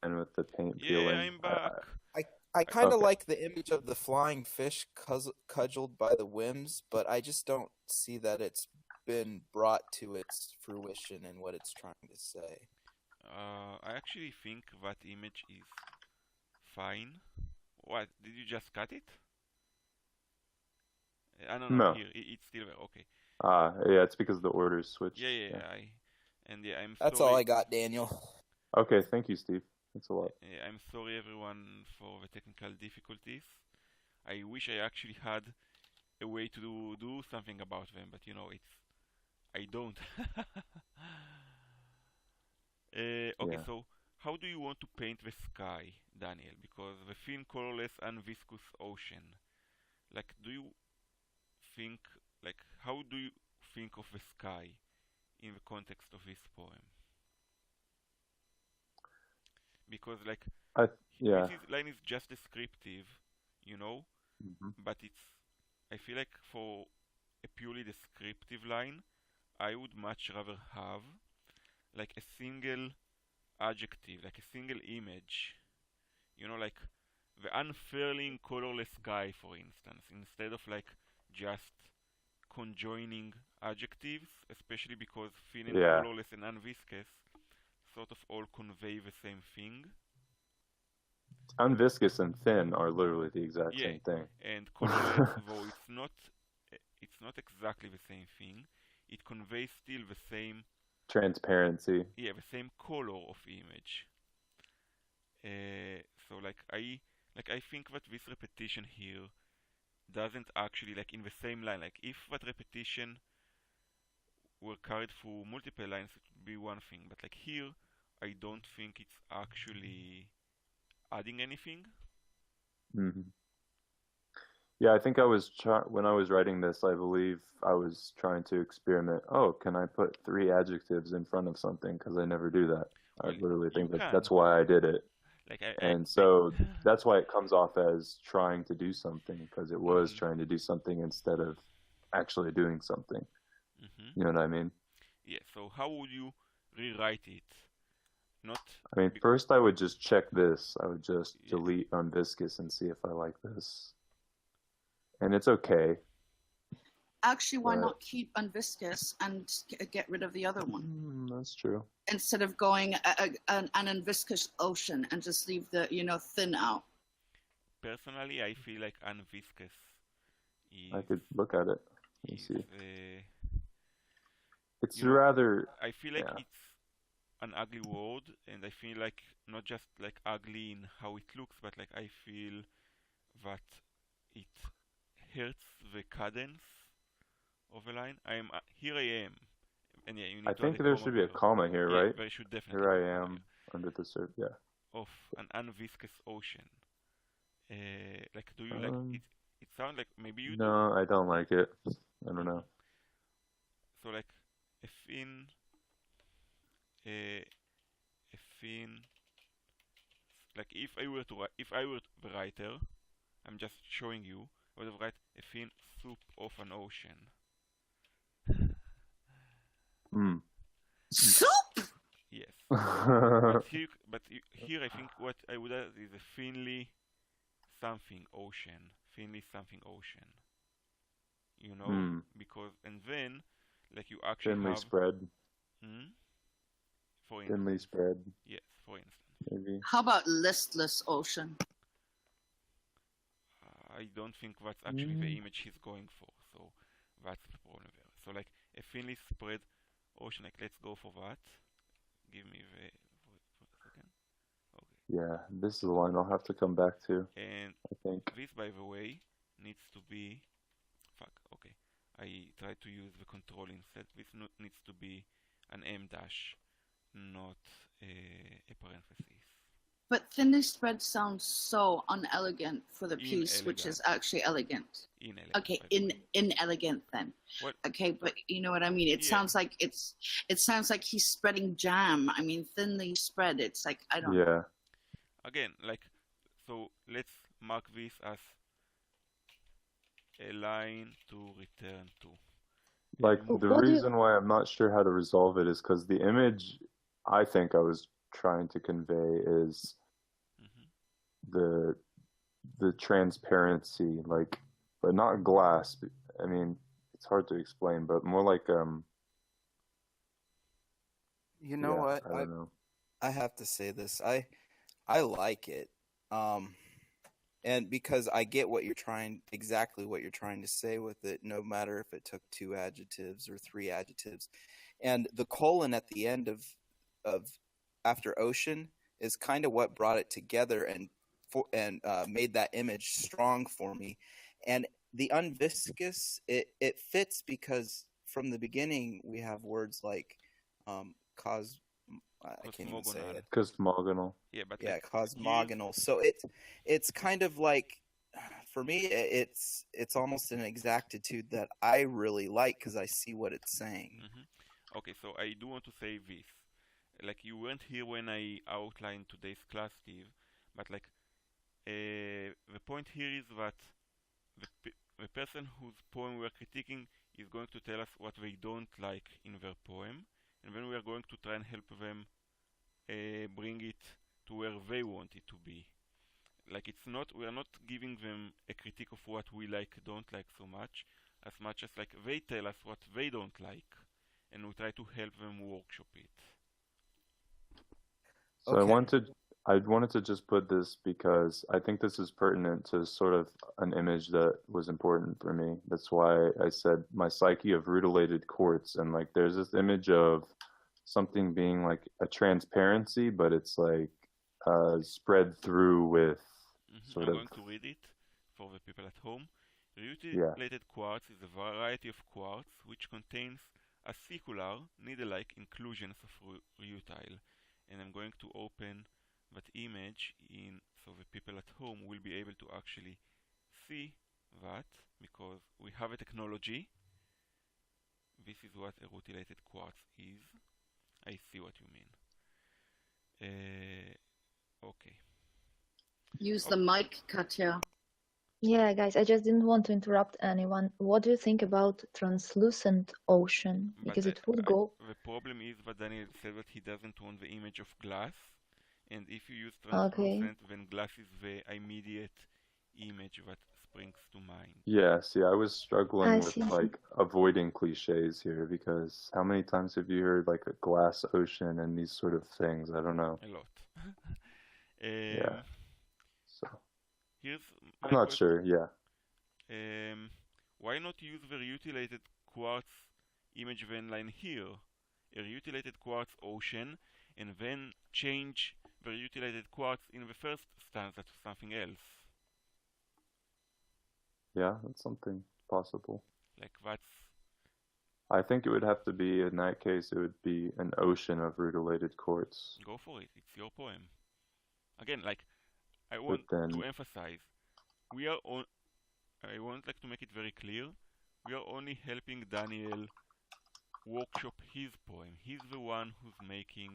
Speaker 3: and with the paint
Speaker 1: Yeah,
Speaker 3: peeling.
Speaker 1: I'm back.
Speaker 6: I kind of
Speaker 3: Okay.
Speaker 6: like the image of the flying fish cudgeled by the whims, but I just don't see that it's been brought to its fruition in what it's trying to say.
Speaker 1: I actually think that image is fine. What? Did you just cut it? No,
Speaker 3: No.
Speaker 1: here, it's still there. Okay.
Speaker 3: Yeah, it's because the orders switched.
Speaker 1: Yeah. I'm
Speaker 6: That's
Speaker 1: sorry.
Speaker 6: all I got, Daniel.
Speaker 3: Okay, thank you, Steve. That's a lot.
Speaker 1: I'm sorry, everyone, for the technical difficulties. I wish I actually had a way to do something about them, but I don't. Okay,
Speaker 3: Yeah.
Speaker 1: so how do you want to paint the sky, Daniel? Because the thin, colorless, and viscous ocean. Like, how do you think of the sky in the context of this poem? Because, like,
Speaker 3: Yeah.
Speaker 1: this line is just descriptive,
Speaker 3: Mhm.
Speaker 1: but I feel like for a purely descriptive line, I would much rather have like a single adjective, like a single image, like the unfurling colorless sky, for instance, instead of like just conjoining adjectives, especially because thin and
Speaker 3: Yeah.
Speaker 1: colorless and unviscous sort of all convey the same thing.
Speaker 3: Unviscous and thin are literally the exact
Speaker 1: Yeah,
Speaker 3: same thing.
Speaker 1: and colorless, though it's not exactly the same thing. It conveys still the same
Speaker 3: Transparency.
Speaker 1: the same color of image. So I think that this repetition here doesn't actually, like, in the same line. Like, if that repetition were carried through multiple lines, it would be one thing. But like here, I don't think it's actually adding anything.
Speaker 3: Mm-hmm. Yeah, I think when I was writing this, I believe I was trying to experiment. Oh, can I put 3 adjectives in front of something? Because I never do that.
Speaker 1: Well,
Speaker 3: I literally think
Speaker 1: you
Speaker 3: that's
Speaker 1: can.
Speaker 3: why I did it.
Speaker 1: Like
Speaker 3: And so that's why it comes off as trying to do something, because it was
Speaker 1: Mhm.
Speaker 3: trying to do something instead of actually doing something.
Speaker 1: Mhm.
Speaker 3: You know what I mean?
Speaker 1: Yeah. So how would you rewrite it? Not.
Speaker 3: I mean, first I would just check this. I would just
Speaker 1: Yeah.
Speaker 3: delete unviscous and see if I like this. And it's okay.
Speaker 4: Actually, why
Speaker 3: But-
Speaker 4: not keep unviscous and get rid of the other one
Speaker 3: That's true.
Speaker 4: instead of going an unviscous ocean and just leave the thin out?
Speaker 1: Personally, I feel like unviscous
Speaker 3: I
Speaker 1: is
Speaker 3: could look at it and
Speaker 1: is
Speaker 3: see. It's
Speaker 1: you know,
Speaker 3: rather,
Speaker 1: I feel like
Speaker 3: yeah.
Speaker 1: it's an ugly word, and I feel like not just like ugly in how it looks, but like I feel that it hurts the cadence of a line. Here I am, and yeah, you need
Speaker 3: I
Speaker 1: to add
Speaker 3: think
Speaker 1: a
Speaker 3: there
Speaker 1: comma
Speaker 3: should be a
Speaker 1: here.
Speaker 3: comma here,
Speaker 1: Yeah,
Speaker 3: right?
Speaker 1: there should definitely
Speaker 3: Here
Speaker 1: be a
Speaker 3: I
Speaker 1: comma
Speaker 3: am under the surface. Yeah.
Speaker 1: here. Of an unviscous ocean. Like, do you like it? It sounds like maybe you do.
Speaker 3: No, I don't like it. I don't know.
Speaker 1: So like a thin, like if I were the writer, I'm just showing you. I would have write a thin soup of an ocean.
Speaker 3: Mm.
Speaker 4: Soup.
Speaker 1: Yes. Here I think what I would add is a thinly something ocean. Thinly something ocean. Because and then like you actually
Speaker 3: Thinly
Speaker 1: have
Speaker 3: spread.
Speaker 1: For instance.
Speaker 3: Thinly spread.
Speaker 1: Yes, for instance.
Speaker 3: Maybe.
Speaker 4: How about listless ocean?
Speaker 1: I don't think that's actually the image he's going for, so that's the problem there. So like a thinly spread ocean, like let's go for that. Give me the for a second. Okay.
Speaker 3: Yeah, this is the line I'll have to come back to.
Speaker 1: And
Speaker 3: I think
Speaker 1: this, by the way, needs to be okay. I tried to use the control instead. This needs to be an M dash, not a parenthesis.
Speaker 4: But thinly spread sounds so unelegant for the piece, which is
Speaker 1: Inelegant.
Speaker 4: actually elegant.
Speaker 1: Inelegant,
Speaker 4: Okay,
Speaker 1: by the way.
Speaker 4: inelegant then.
Speaker 1: What?
Speaker 4: Okay, but you know what I mean. It
Speaker 1: Yeah.
Speaker 4: sounds like it sounds like he's spreading jam. I mean, thinly spread. It's like I don't.
Speaker 3: yeah.
Speaker 1: Again, like, so let's mark this as a line to return to.
Speaker 3: Like,
Speaker 5: What
Speaker 3: the
Speaker 5: do you-
Speaker 3: reason why I'm not sure how to resolve it is because the image, I think I was trying to convey is
Speaker 1: Mhm.
Speaker 3: the transparency, like, but not glass. I mean, it's hard to explain, but more like
Speaker 6: You know
Speaker 3: yeah,
Speaker 6: what?
Speaker 3: I don't know.
Speaker 6: I have to say this. I like it. And because I get exactly what you're trying to say with it, no matter if it took 2 adjectives or 3 adjectives. And the colon at the end of after ocean is kind of what brought it together and made that image strong for me. And the unviscous, it fits because from the beginning we have words like cos. I can't even say
Speaker 1: Cosmogonal.
Speaker 6: it.
Speaker 3: Cosmogonal.
Speaker 1: Yeah, but
Speaker 6: Yeah,
Speaker 1: like here's
Speaker 6: cosmogonal. So it's kind of like, for me, it's almost an exactitude that I really like because I see what it's saying.
Speaker 1: Okay, so I do want to say this. Like you weren't here when I outlined today's class, Steve, but like the point here is that the person whose poem we're critiquing is going to tell us what they don't like in their poem, and then we are going to try and help them bring it to where they want it to be. Like it's not, we are not giving them a critique of what we like, don't like so much as like they tell us what they don't like, and we try to help them workshop it.
Speaker 3: So
Speaker 6: Okay.
Speaker 3: I wanted to just put this because I think this is pertinent to sort of an image that was important for me. That's why I said my psyche of rutilated quartz, and like there's this image of something being like a transparency, but it's like spread through with sort
Speaker 1: I'm
Speaker 3: of
Speaker 1: going to read it for the people at home.
Speaker 3: yeah.
Speaker 1: Rutilated quartz is a variety of quartz which contains acicular, needle-like inclusions of rutile. And I'm going to open that image in so the people at home will be able to actually see that because we have a technology. This is what a rutilated quartz is. I see what you mean. Okay.
Speaker 4: Use
Speaker 1: Oh,
Speaker 4: the mic, Katya.
Speaker 5: Yeah, guys, I just didn't want to interrupt anyone. What do you think about translucent ocean?
Speaker 1: but
Speaker 5: Because it would go.
Speaker 1: the problem is that Daniel said that he doesn't want the image of glass, and if you use
Speaker 5: Okay.
Speaker 1: translucent, then glass is the immediate image that springs to mind.
Speaker 3: Yeah, see, I was struggling
Speaker 5: I
Speaker 3: with
Speaker 5: see.
Speaker 3: like avoiding cliches here because how many times have you heard like a glass ocean and these sort of things? I don't know.
Speaker 1: A lot.
Speaker 3: Yeah,
Speaker 1: um,
Speaker 3: so
Speaker 1: Here's
Speaker 3: I'm
Speaker 1: my
Speaker 3: not
Speaker 1: question.
Speaker 3: sure. Yeah.
Speaker 1: Why not use the rutilated quartz image van line here? A rutilated quartz ocean, and then change the rutilated quartz in the first stanza to something else.
Speaker 3: Yeah, that's something possible.
Speaker 1: Like that's
Speaker 3: I think it would have to be, in that case, it would be an ocean of rutilated quartz.
Speaker 1: go for it. It's your poem. Again, like I
Speaker 3: But
Speaker 1: want to
Speaker 3: then,
Speaker 1: emphasize, we are on. I want like to make it very clear. We are only helping Daniel workshop his poem. He's the one who's making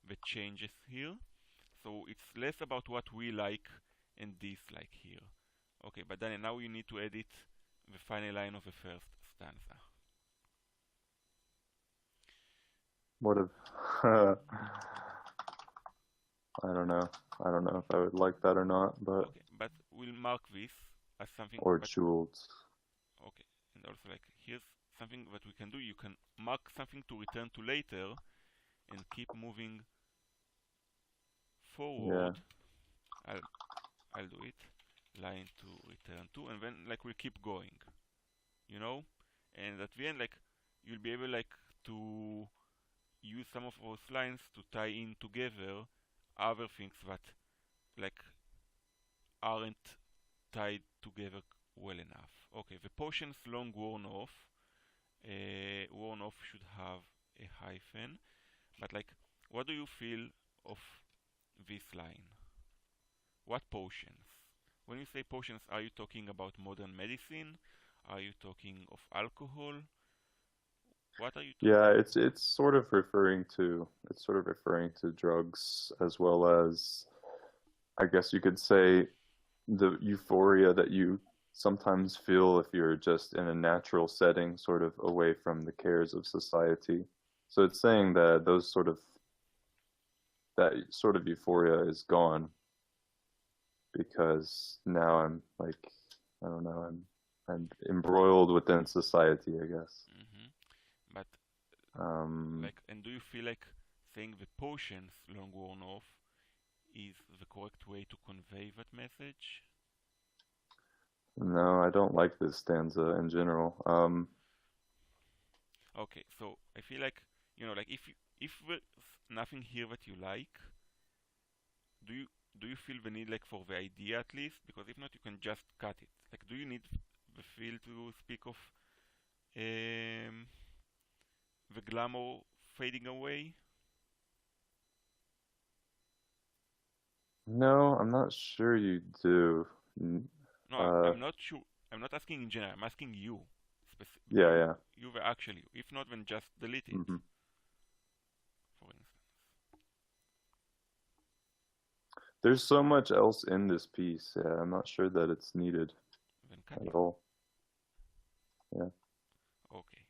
Speaker 1: the changes here. So it's less about what we like and dislike here. Okay, but then now you need to edit the final line of the first stanza.
Speaker 3: what if, I don't know. I don't know if I would like that or not, but,
Speaker 1: Okay, but we'll mark this as something.
Speaker 3: or
Speaker 1: But
Speaker 3: jeweled.
Speaker 1: okay, and also like here's something that we can do. You can mark something to return to later, and keep moving
Speaker 3: Yeah.
Speaker 1: forward. I'll I'll do it. Line to return to, and then like we'll keep going. You know, and at the end like you'll be able like to use some of those lines to tie in together other things that like aren't tied together well enough. Okay, the potion's long worn off. Worn off should have a hyphen, but like, what do you feel of this line? What potions? When you say potions, are you talking about modern medicine? Are you talking of alcohol? What are you talking?
Speaker 3: Yeah, it's sort of referring to drugs as well as I guess you could say the euphoria that you sometimes feel if you're just in a natural setting, sort of away from the cares of society. So it's saying that that sort of euphoria is gone because now I'm like, I don't know, I'm embroiled within society, I guess.
Speaker 1: But like, and do you feel like saying the potions long worn off is the correct way to convey that message?
Speaker 3: No, I don't like this stanza in general.
Speaker 1: Okay, so I feel like, you know, like if there's nothing here that you like, do you feel the need like for the idea at least? Because if not, you can just cut it. Like, do you need the feel to speak of the glamour fading away?
Speaker 3: No, I'm not sure you do.
Speaker 1: No, I'm not sure. I'm not asking in general. I'm asking you.
Speaker 3: Yeah.
Speaker 1: You were actually. If not, then just delete it.
Speaker 3: Mm-hmm.
Speaker 1: For instance.
Speaker 3: There's so much else in this piece. Yeah, I'm not sure that it's needed
Speaker 1: Then cut
Speaker 3: at
Speaker 1: it.
Speaker 3: all. Yeah.
Speaker 1: Okay.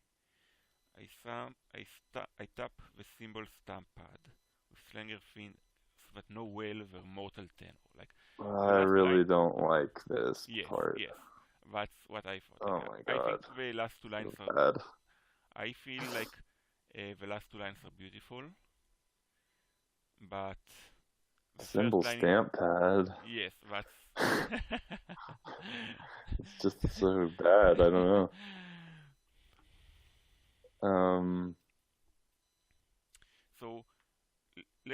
Speaker 1: I tap the symbol stamp pad with slanger fins that no whale were mortal tenor. Like
Speaker 3: I really don't like this part.
Speaker 1: Yes. That's what I thought.
Speaker 3: Oh
Speaker 1: Like,
Speaker 3: my
Speaker 1: I
Speaker 3: god.
Speaker 1: think the last two lines
Speaker 3: So
Speaker 1: are.
Speaker 3: bad.
Speaker 1: I feel like the last two lines are beautiful, but the
Speaker 3: Symbol
Speaker 1: first line.
Speaker 3: stamp pad.
Speaker 1: Yes, that's.
Speaker 3: It's just so bad. I don't know.
Speaker 1: So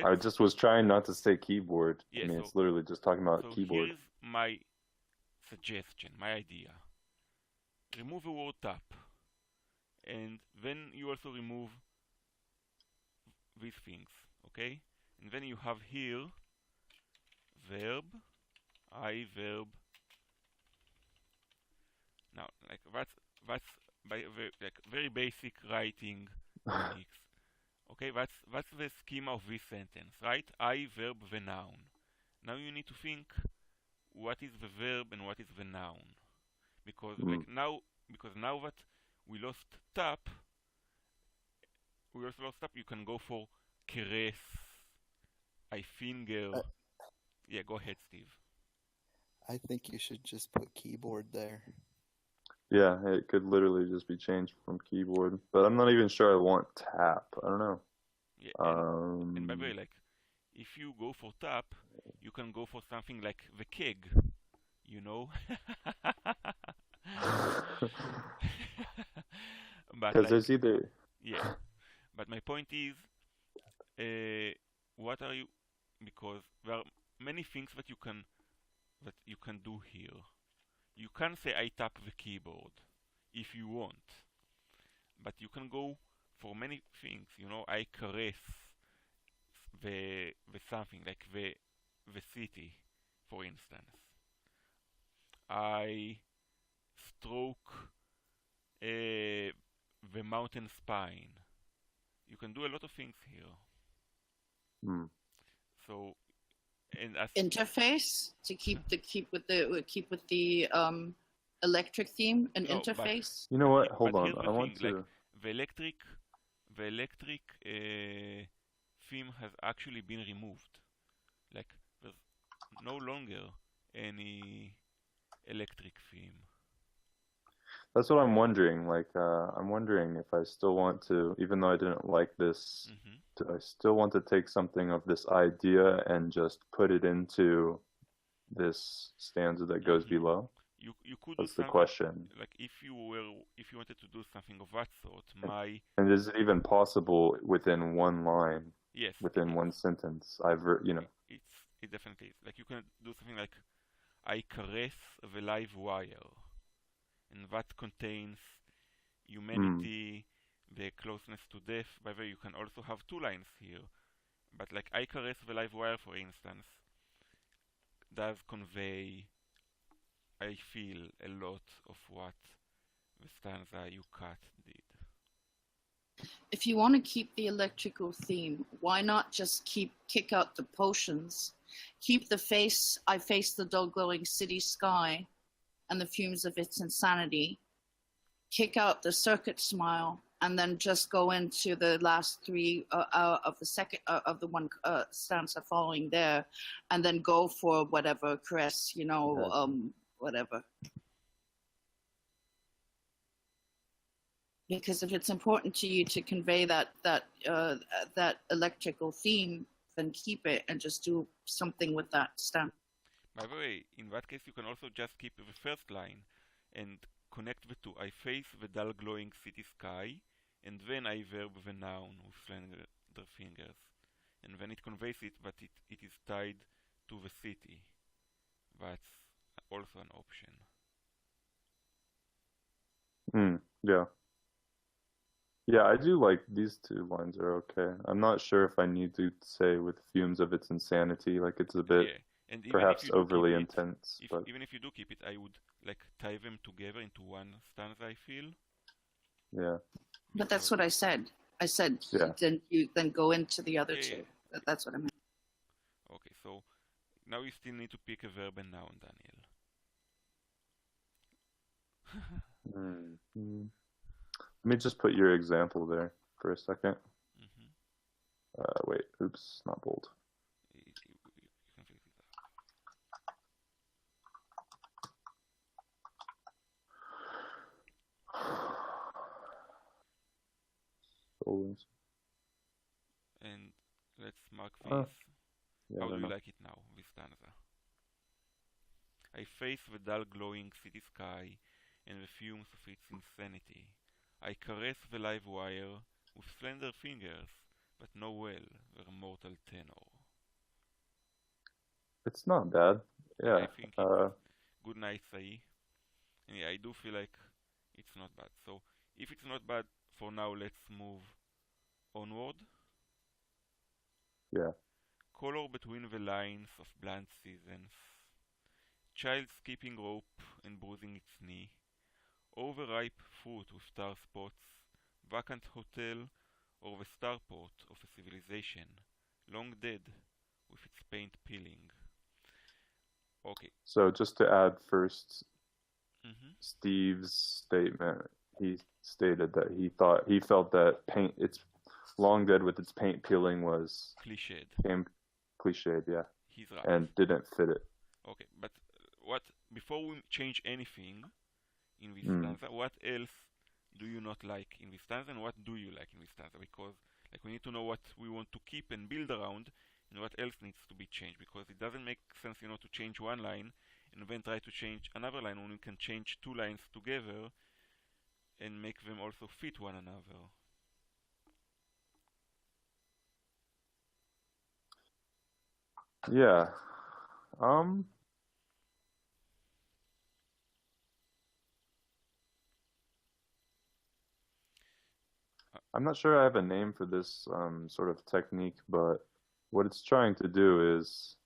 Speaker 3: I just was trying not to say keyboard.
Speaker 1: Yeah,
Speaker 3: I mean,
Speaker 1: so,
Speaker 3: it's literally just talking about
Speaker 1: so
Speaker 3: keyboard.
Speaker 1: here's my suggestion, my idea. Remove the word tap, and then you also remove these things, okay? And then you have here verb, I verb. Now, like that's by like very basic writing techniques. Okay, that's the schema of this sentence, right? I verb the noun. Now you need to think what is the verb and what is the noun, because like now that we lost tap, you can go for caress, I finger. Yeah, go ahead, Steve.
Speaker 6: I think you should just put keyboard there.
Speaker 3: Yeah, it could literally just be changed from keyboard, but I'm not even sure I want tap. I don't know.
Speaker 1: Yeah, and by the way, like, if you go for tap, you can go for something like the keg, you know? But
Speaker 3: because
Speaker 1: like,
Speaker 3: there's either.
Speaker 1: yeah. But my point is, what are you? Because there are many things that you can do here. You can say I tap the keyboard if you want, but you can go for many things. You know, I caress the something like the city, for instance. I stroke the mountain spine. You can do a lot of things here. So, and as
Speaker 4: interface to keep with the electric theme, an interface.
Speaker 3: You know what?
Speaker 1: Yeah,
Speaker 3: Hold on. I
Speaker 1: thing,
Speaker 3: want to.
Speaker 1: Like, the electric theme has actually been removed. Like, there's no longer any electric theme.
Speaker 3: That's what I'm wondering. Like, I'm wondering if I still want to, even though I didn't like this, do I still want to take something of this idea and just put it into this stanza that goes below?
Speaker 1: You could.
Speaker 3: That's
Speaker 1: do
Speaker 3: the question.
Speaker 1: Like, if you wanted to do something of that sort,
Speaker 3: and is it even possible within one line?
Speaker 1: Yes.
Speaker 3: Within one sentence,
Speaker 1: It definitely is. Like, you can do something like, I caress the live wire, and that contains humanity, the closeness to death. By the way, you can also have two lines here, but like, I caress the live wire, for instance, does convey, I feel, a lot of what the stanza you cut did.
Speaker 4: If you want to keep the electrical theme, why not just kick out the potions, keep the face, I face the dull glowing city sky and the fumes of its insanity, kick out the circuit smile and then just go into the last three of the second of the one stanza following there, and then go for whatever caress, whatever. Because if it's important to you to convey that electrical theme, then keep it and just do something with that stanza.
Speaker 1: By the way, in that case, you can also just keep the first line and connect the two. I face the dull glowing city sky, and then I verb the noun with slender fingers. And then it conveys it, but it is tied to the city. That's also an option.
Speaker 3: Yeah. Yeah, I do like these two lines are okay. I'm not sure if I need to say with fumes of its insanity, like it's a bit
Speaker 1: And
Speaker 3: perhaps overly intense. But
Speaker 1: even if you do keep it, I would like tie them together into one stanza, I feel.
Speaker 3: Yeah.
Speaker 4: But that's what I said. I said then go into the other two.
Speaker 1: Yeah.
Speaker 4: That's what I meant.
Speaker 1: Okay, so now you still need to pick a verb and noun, Daniel.
Speaker 3: Let me just put your example there for a second. Wait, oops, not bold.
Speaker 1: And let's mark this.
Speaker 3: Yeah,
Speaker 1: How do you like it now, this stanza? I face the dull glowing city sky and the fumes of its insanity. I caress the live wire with slender fingers, but know well their mortal tenor.
Speaker 3: It's not bad. Yeah.
Speaker 1: I think it's good night, Sai. And yeah, I do feel like it's not bad. So if it's not bad for now, let's move onward.
Speaker 3: Yeah.
Speaker 1: Color between the lines of bland seasons. Child skipping rope and bruising its knee. Overripe fruit with star spots. Vacant hotel or the starport of a civilization. Long dead with its paint peeling. Okay.
Speaker 3: So just to add first, Steve's statement, he stated that he felt that paint, it's long dead with its paint peeling was cliched, yeah.
Speaker 1: He's right.
Speaker 3: And didn't fit it.
Speaker 1: Okay, but before we change anything in this stanza, what else do you not like in this stanza and what do you like in this stanza? Because we need to know what we want to keep and build around and what else needs to be changed, because it doesn't make sense, to change one line and then try to change another line when we can change two lines together and make them also fit one another.
Speaker 3: Yeah. I'm not sure I have a name for this sort of technique, but what it's trying to do is,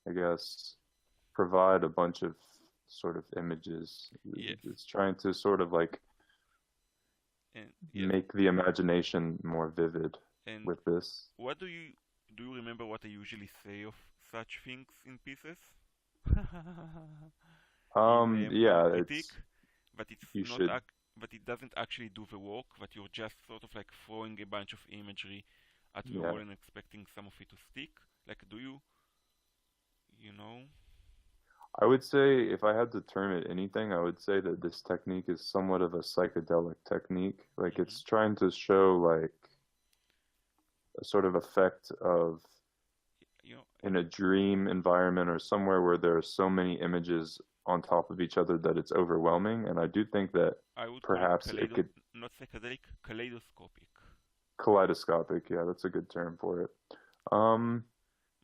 Speaker 3: I guess, provide a bunch of sort of images.
Speaker 1: Yes.
Speaker 3: It's trying to sort of make the imagination more vivid with this.
Speaker 1: What do you remember what I usually say of such things in pieces?
Speaker 3: Yeah,
Speaker 1: but it doesn't actually do the work, but you're just sort of throwing a bunch of imagery at the wall and expecting some of it to stick. Do you know?
Speaker 3: I would say, if I had to term it anything, I would say that this technique is somewhat of a psychedelic technique. It's trying to show a sort of effect of in a dream environment or somewhere where there are so many images on top of each other that it's overwhelming. And I do think that perhaps it could...
Speaker 1: Not psychedelic, kaleidoscopic.
Speaker 3: Kaleidoscopic, yeah, that's a good term for it.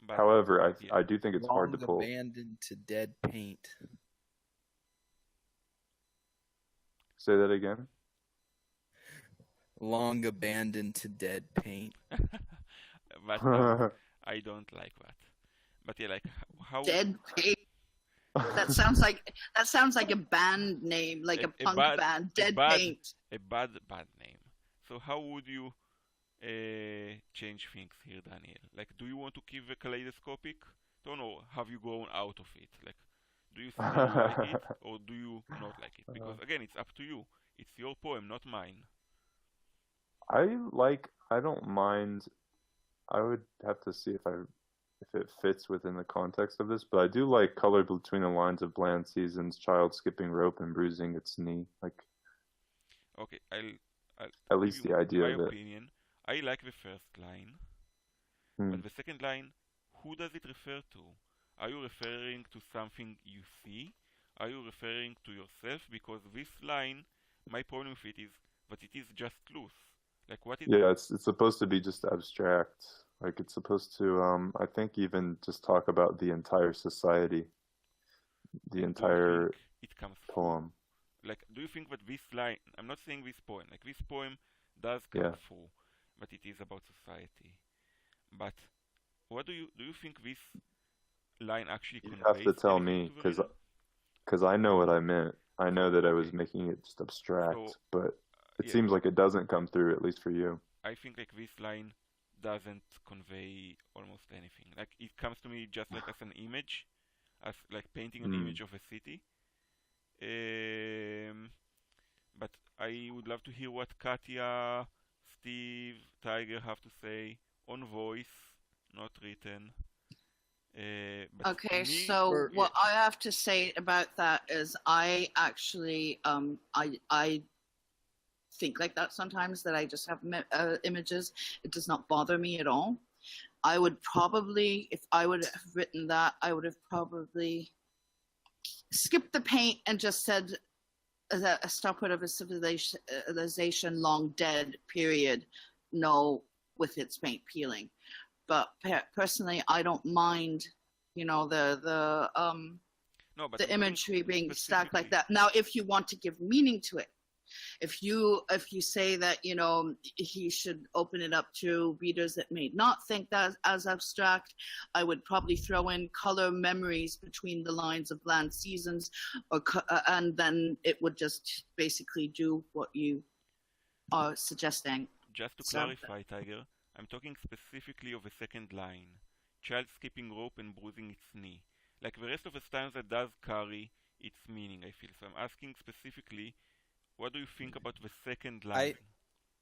Speaker 3: However, I do think it's hard to pull.
Speaker 6: Abandoned to dead paint.
Speaker 3: Say that again?
Speaker 6: Long abandoned to dead paint.
Speaker 1: But I don't like that. But yeah, how
Speaker 4: dead paint. That sounds like a band name, like a punk band. Dead Paint.
Speaker 1: A bad name. So how would you change things here, Daniel? Do you want to keep the kaleidoscopic? Don't know. Have you gone out of it? Do you still like it or do you not like it? Because again, it's up to you. It's your poem, not mine.
Speaker 3: I don't mind. I would have to see if it fits within the context of this, but I do like color between the lines of bland seasons, child skipping rope and bruising its knee. Like
Speaker 1: Okay, I'll
Speaker 3: at
Speaker 1: give
Speaker 3: least
Speaker 1: you
Speaker 3: the idea
Speaker 1: my
Speaker 3: of it.
Speaker 1: opinion. I like the first line,
Speaker 3: Hmm.
Speaker 1: but the second line, who does it refer to? Are you referring to something you see? Are you referring to yourself? Because this line, my problem with it is that it is just loose. Like what is
Speaker 3: Yeah, it's supposed to be just abstract. Like it's supposed to I think even just talk about the entire society, the
Speaker 1: and do you think
Speaker 3: entire
Speaker 1: it comes through?
Speaker 3: poem.
Speaker 1: Like do you think that this line, I'm not saying this poem, like this poem does come
Speaker 3: Yeah.
Speaker 1: through, but it is about society. But what do you think this line actually
Speaker 3: You'd have to
Speaker 1: conveys
Speaker 3: tell
Speaker 1: anything
Speaker 3: me
Speaker 1: to the reader?
Speaker 3: because I know what I meant. I know that I was
Speaker 1: Okay.
Speaker 3: making it just
Speaker 1: So
Speaker 3: abstract, but it
Speaker 1: yeah,
Speaker 3: seems like it doesn't come through, at least for you.
Speaker 1: I think like this line doesn't convey almost anything. Like it comes to me just like as an image, as like painting an
Speaker 3: Hmm.
Speaker 1: image of a city. Um, but I would love to hear what Katya, Steve, Tiger have to say on voice, not written. But
Speaker 4: Okay,
Speaker 1: me,
Speaker 4: so
Speaker 6: For
Speaker 1: yeah,
Speaker 4: what I have to say about that is I actually I think like that sometimes, that I just have images. It does not bother me at all. I would probably, if I would have written that, I would have probably skipped the paint and just said that a stopward of a civilization long dead, period, no, with its paint peeling. But personally, I don't mind, you know,
Speaker 1: no, but
Speaker 4: the
Speaker 1: I'm talking
Speaker 4: imagery being stacked like
Speaker 1: specifically.
Speaker 4: that. Now, if you want to give meaning to it, if you say that, you know, he should open it up to readers that may not think that as abstract, I would probably throw in color memories between the lines of bland seasons, or and then it would just basically do what you are suggesting.
Speaker 1: Just to
Speaker 4: So
Speaker 1: clarify, Tiger, I'm talking specifically of the second line. Child skipping rope and bruising its knee. Like the rest of the stanza does carry its meaning, I feel. So I'm asking specifically, what do you think about the second line?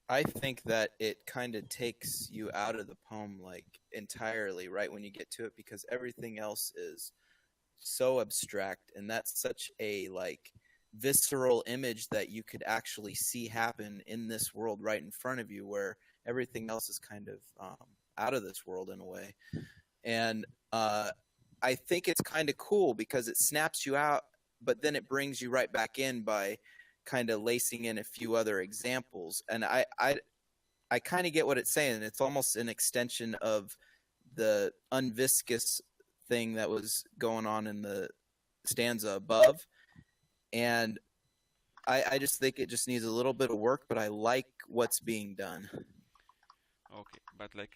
Speaker 6: I think that it kind of takes you out of the poem like entirely right when you get to it, because everything else is so abstract, and that's such a like visceral image that you could actually see happen in this world right in front of you, where everything else is kind of out of this world in a way. And I think it's kind of cool because it snaps you out, but then it brings you right back in by kind of lacing in a few other examples. And I kind of get what it's saying. It's almost an extension of the unviscous thing that was going on in the stanza above. And I just think it just needs a little bit of work, but I like what's being done.
Speaker 1: Okay, but like,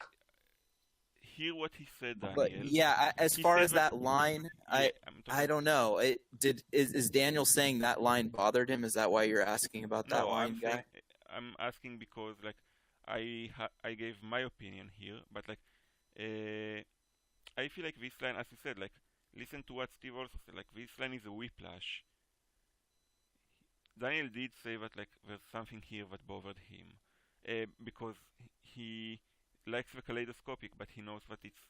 Speaker 1: hear what he said,
Speaker 6: But
Speaker 1: Daniel.
Speaker 6: yeah, as
Speaker 1: He
Speaker 6: far
Speaker 1: said
Speaker 6: as that line,
Speaker 1: yeah, I'm
Speaker 6: I
Speaker 1: talking.
Speaker 6: don't know. Is Daniel saying that line bothered him? Is that why you're asking about that
Speaker 1: No, I'm
Speaker 6: line,
Speaker 1: saying
Speaker 6: guy?
Speaker 1: I'm asking because like I gave my opinion here, but like I feel like this line, as you said, like listen to what Steve also said, like this line is a whiplash. Daniel did say that like there's something here that bothered him, because he likes the kaleidoscopic, but he knows that it's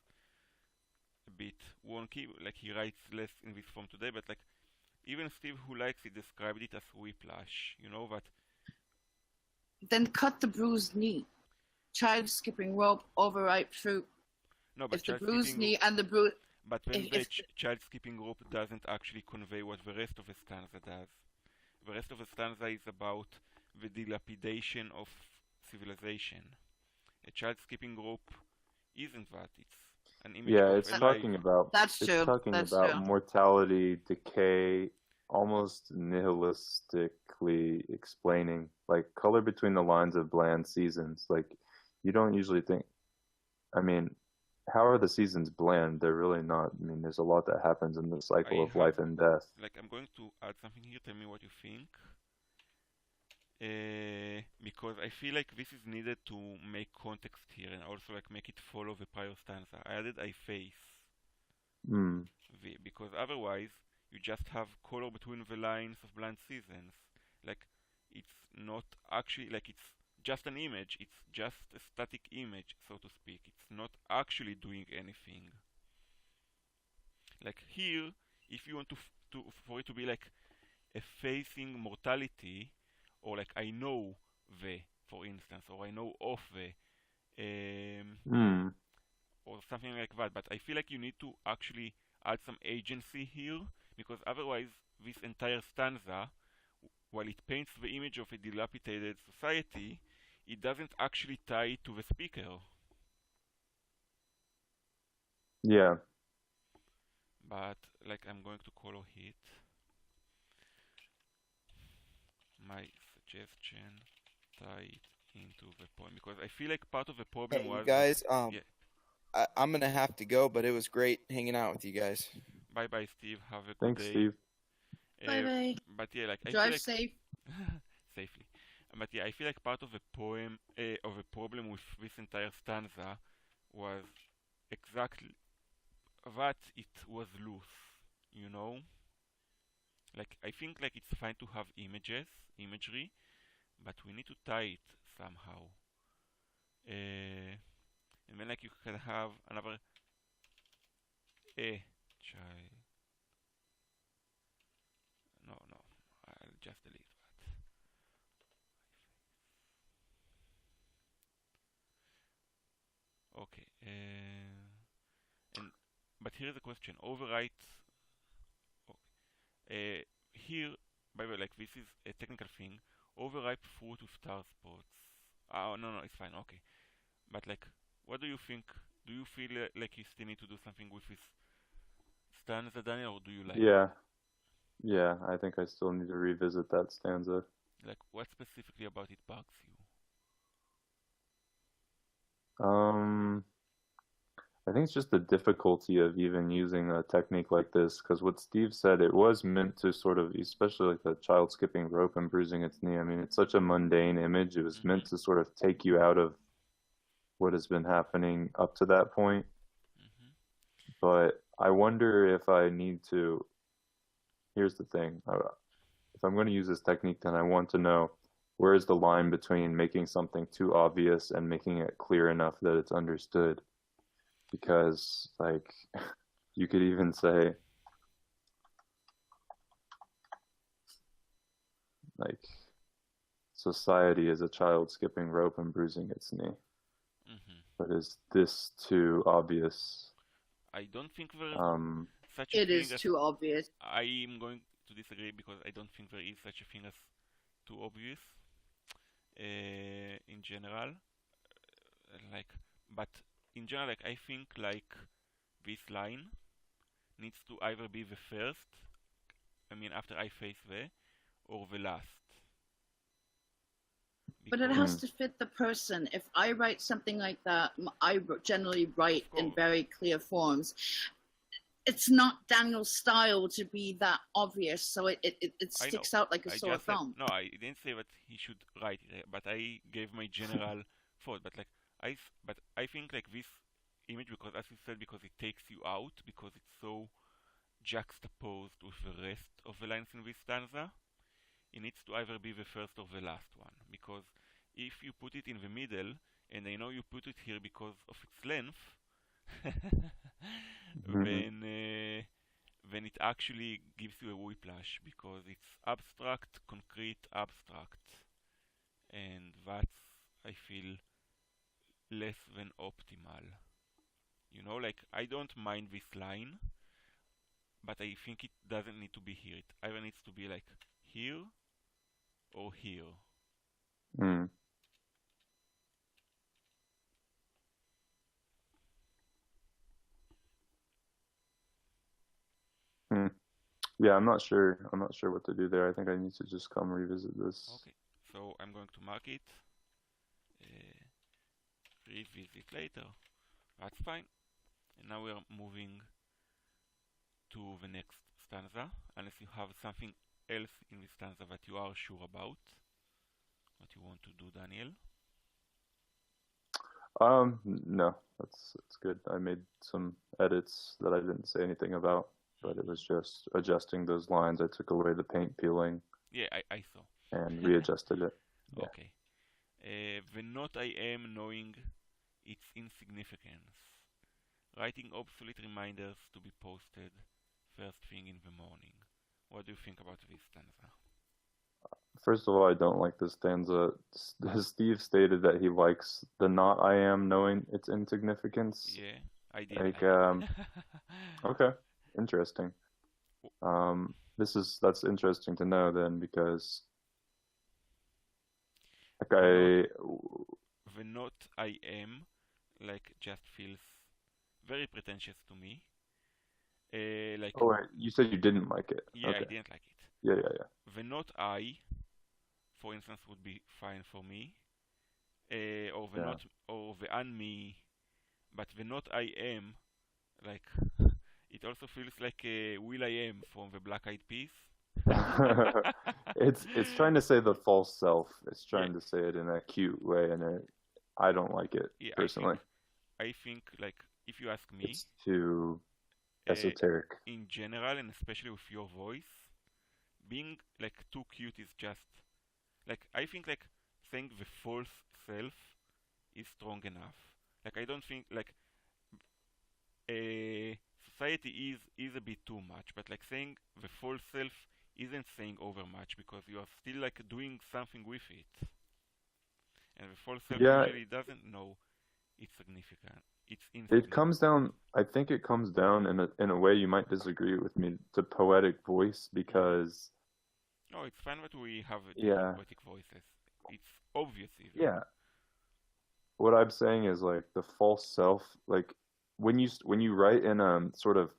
Speaker 1: a bit wonky. Like he writes less in this form today, but like even Steve, who likes it, described it as whiplash. You know that.
Speaker 4: then cut the bruised knee. Child skipping rope, overripe fruit.
Speaker 1: No, but
Speaker 4: If the
Speaker 1: child
Speaker 4: bruised
Speaker 1: skipping.
Speaker 4: knee and the bruise,
Speaker 1: But then the
Speaker 4: if
Speaker 1: child skipping rope doesn't actually convey what the rest of the stanza does. The rest of the stanza is about the dilapidation of civilization. A child skipping rope isn't that. It's an image
Speaker 3: Yeah,
Speaker 1: of
Speaker 3: it's
Speaker 1: a life.
Speaker 3: talking about
Speaker 4: that's
Speaker 3: it's
Speaker 4: true.
Speaker 3: talking
Speaker 4: That's
Speaker 3: about
Speaker 4: true.
Speaker 3: mortality, decay, almost nihilistically explaining like color between the lines of bland seasons. Like you don't usually think. I mean, how are the seasons bland? They're really not. I mean, there's a lot that happens in the cycle
Speaker 1: I
Speaker 3: of
Speaker 1: have
Speaker 3: life and death.
Speaker 1: like I'm going to add something here. Tell me what you think. Because I feel like this is needed to make context here and also like make it follow the prior stanza. I added I face
Speaker 3: Hmm.
Speaker 1: because otherwise you just have color between the lines of bland seasons. Like it's not actually like it's just an image. It's just a static image, so to speak. It's not actually doing anything. Like here, if you want for it to be like a facing mortality, or like I know the, for instance, or I know of the, or something like that. But I feel like you need to actually add some agency here, because otherwise this entire stanza, while it paints the image of a dilapidated society, it doesn't actually tie to the speaker.
Speaker 3: Yeah.
Speaker 1: But like I'm going to color hit my suggestion, tie it into the poem, because I feel like part of the problem
Speaker 6: Hey,
Speaker 1: was
Speaker 6: you guys,
Speaker 1: yeah.
Speaker 6: I'm gonna have to go, but it was great hanging out with you guys.
Speaker 1: Bye bye, Steve. Have a good
Speaker 3: Thanks,
Speaker 1: day.
Speaker 3: Steve.
Speaker 4: Bye bye.
Speaker 1: But yeah, like I
Speaker 4: Drive
Speaker 1: feel like
Speaker 4: safe.
Speaker 1: safely. But yeah, I feel like part of the poem of the problem with this entire stanza was exactly that it was loose. You know, like I think like it's fine to have imagery, but we need to tie it somehow. And then like you can have another child. No, I'll just delete that. Okay. But here's the question: overwrite. Here, by the way, like this is a technical thing. Overripe fruit with star spots. Oh no, it's fine. Okay. But like, what do you think? Do you feel like you still need to do something with this stanza, Daniel, or do you like?
Speaker 3: Yeah, I think I still need to revisit that stanza.
Speaker 1: Like, what specifically about it bugs you?
Speaker 3: I think it's just the difficulty of even using a technique like this, because what Steve said, it was meant to sort of, especially like the child skipping rope and bruising its knee. I mean, it's such a mundane image. It was meant to sort of take you out of what has been happening up to that point. But I wonder if I need to. Here's the thing. If I'm going to use this technique, then I want to know where is the line between making something too obvious and making it clear enough that it's understood. Because, like, you could even say, like, society is a child skipping rope and bruising its knee. But is this too obvious?
Speaker 1: I don't think there such a
Speaker 4: It
Speaker 1: thing
Speaker 4: is
Speaker 1: as,
Speaker 4: too obvious.
Speaker 1: I am going to disagree, because I don't think there is such a thing as too obvious in general. Like, but in general, like I think like this line needs to either be the first, I mean after I face the, or the last.
Speaker 4: But it has to fit the person. If I write something like that, I generally write in very clear forms. It's not Daniel's style to be that obvious, so it sticks out like a sore thumb.
Speaker 1: No, I didn't say that he should write it, but I gave my general thought. But like I think like this image, because as you said, because it takes you out, because it's so juxtaposed with the rest of the lines in this stanza, it needs to either be the first or the last one. Because if you put it in the middle, and I know you put it here because of its length, then it actually gives you a whiplash, because it's abstract, concrete, abstract, and that's, I feel, less than optimal. You know, like I don't mind this line, but I think it doesn't need to be here. It either needs to be like here or here.
Speaker 3: Yeah, I'm not sure what to do there. I think I need to just come revisit this.
Speaker 1: Okay, so I'm going to mark it. Revisit later. That's fine. And now we are moving to the next stanza, unless you have something else in this stanza that you are sure about. What you want to do, Daniel?
Speaker 3: No, that's good. I made some edits that I didn't say anything about, but it was just adjusting those lines. I took away the paint peeling.
Speaker 1: Yeah, I saw.
Speaker 3: And readjusted it.
Speaker 1: Yeah. Okay. The not I am knowing its insignificance. Writing obsolete reminders to be posted first thing in the morning. What do you think about this stanza?
Speaker 3: First of all, I don't like this stanza. Steve stated that he likes the not I am knowing its insignificance.
Speaker 1: Yeah, I did
Speaker 3: Like,
Speaker 1: like it.
Speaker 3: okay, interesting. That's interesting to know then, because like
Speaker 1: The not I am like just feels very pretentious to me. Like
Speaker 3: oh wait, you said you didn't like it.
Speaker 1: yeah,
Speaker 3: Okay.
Speaker 1: I didn't like it.
Speaker 3: Yeah.
Speaker 1: The not I, for instance, would be fine for me. Or the
Speaker 3: Yeah.
Speaker 1: not or the un me, but the not I am, like it also feels like Will I Am from the Black Eyed Peas.
Speaker 3: It's trying to say the false self. It's trying
Speaker 1: Yeah.
Speaker 3: to say it in a cute way, and I don't like it
Speaker 1: Yeah,
Speaker 3: personally.
Speaker 1: I think like if you ask me,
Speaker 3: It's too esoteric.
Speaker 1: in general and especially with your voice, being like too cute is just like I think like saying the false self is strong enough. Like I don't think like society is a bit too much, but like saying the false self isn't saying over much because you are still like doing something with it, and the false self
Speaker 3: Yeah,
Speaker 1: usually doesn't know it's significant. It's insignificant.
Speaker 3: it comes down. I think it comes down in a way you might disagree with me, to poetic voice, because
Speaker 1: No, it's fine that we have
Speaker 3: yeah,
Speaker 1: different poetic voices. It's obvious even.
Speaker 3: yeah. What I'm saying is like the false self, like when you write in a sort of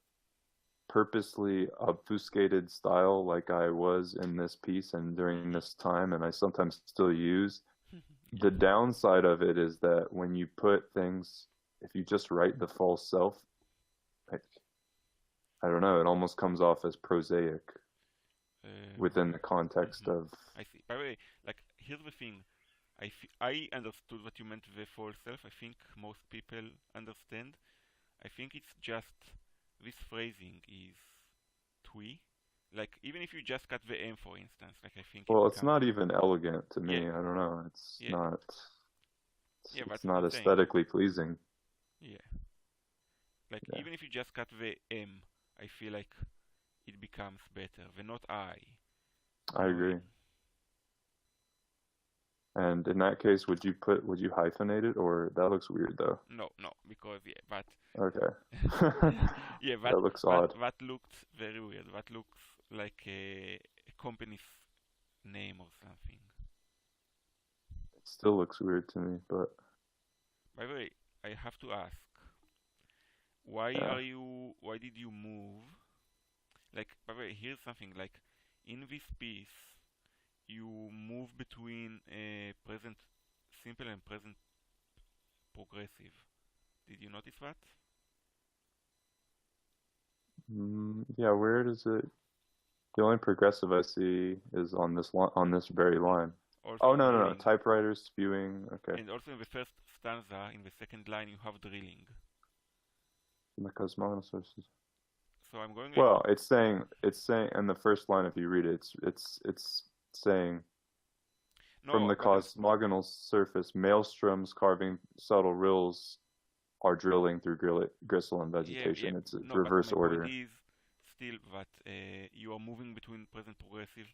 Speaker 3: purposely obfuscated style, like I was in this piece and during this time, and I sometimes still use. The downside of it is that when you put things, if you just write the false self, like, I don't know, it almost comes off as prosaic within the context of.
Speaker 1: I see. By the way, like here's the thing. I understood what you meant with the false self. I think most people understand. I think it's just this phrasing is twee. Like even if you just cut the M, for instance, like I think.
Speaker 3: Well, it's not even elegant to me.
Speaker 1: Yeah.
Speaker 3: I don't know. It's
Speaker 1: Yeah.
Speaker 3: not.
Speaker 1: Yeah,
Speaker 3: It's
Speaker 1: that's
Speaker 3: not
Speaker 1: what I'm saying.
Speaker 3: aesthetically pleasing.
Speaker 1: Yeah. Like
Speaker 3: Yeah.
Speaker 1: even if you just cut the M, I feel like it becomes better. The not I.
Speaker 3: I agree. And in that case, would you hyphenate it, or that looks weird though?
Speaker 1: No, because yeah, but
Speaker 3: Okay.
Speaker 1: yeah,
Speaker 3: that looks odd.
Speaker 1: That looked very weird. That looks like a company's name or something.
Speaker 3: It still looks weird to me, but.
Speaker 1: By the way, I have to ask, why did you move? Like, by the way, here's something. Like, in this piece, you move between present simple and present progressive. Did you notice that?
Speaker 3: Yeah, where does it? The only progressive I see is on this very line.
Speaker 1: Also
Speaker 3: Oh no,
Speaker 1: drilling.
Speaker 3: typewriters spewing. Okay.
Speaker 1: And also in the first stanza, in the second line, you have drilling.
Speaker 3: The cosmogonal sources.
Speaker 1: So I'm going.
Speaker 3: Well, it's saying in the first line, if you read it, it's saying from the cosmogonal surface, maelstroms carving subtle rills are drilling through gristle and vegetation.
Speaker 1: Yeah.
Speaker 3: It's
Speaker 1: No,
Speaker 3: reverse
Speaker 1: but my
Speaker 3: order.
Speaker 1: point is still that you are moving between present progressive.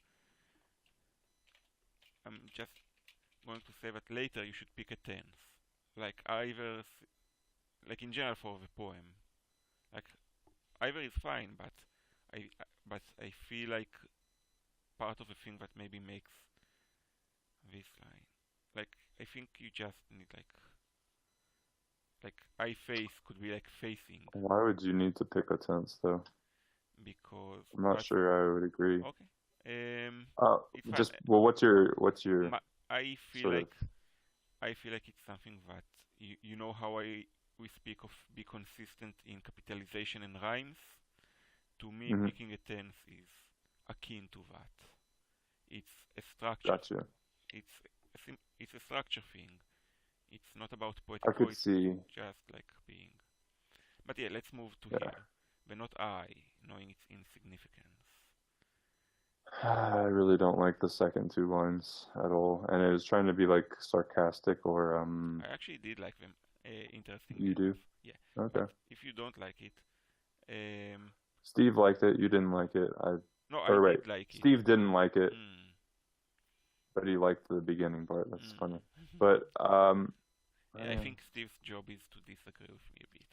Speaker 1: I'm just going to say that later you should pick a tense, like either, like in general for the poem, like either is fine, but I feel like part of the thing that maybe makes this line, like I think you just need like I face could be like facing.
Speaker 3: Why would you need to pick a tense though?
Speaker 1: Because
Speaker 3: I'm not sure I would agree.
Speaker 1: Okay.
Speaker 3: What's your
Speaker 1: I feel like it's something that you know how we speak of be consistent in capitalization and rhymes. To me, picking a tense is akin to that. It's a structure.
Speaker 3: Gotcha.
Speaker 1: It's a structure thing. It's not about poetic
Speaker 3: I could
Speaker 1: voice,
Speaker 3: see.
Speaker 1: just like being. But yeah, let's move to
Speaker 3: Yeah.
Speaker 1: here. But not I, knowing its insignificance.
Speaker 3: I really don't like the second two lines at all, and it was trying to be like sarcastic or
Speaker 1: I actually did like them. Interestingly
Speaker 3: you do?
Speaker 1: enough, yeah.
Speaker 3: Okay.
Speaker 1: But if you don't like it, um,
Speaker 3: Steve liked it. You didn't like it.
Speaker 1: no, I
Speaker 3: Or right.
Speaker 1: did like it.
Speaker 3: Steve didn't like it,
Speaker 1: Mm,
Speaker 3: but he liked the beginning part. That's
Speaker 1: mm.
Speaker 3: funny. But
Speaker 1: Yeah, I think Steve's job is to disagree with me a bit.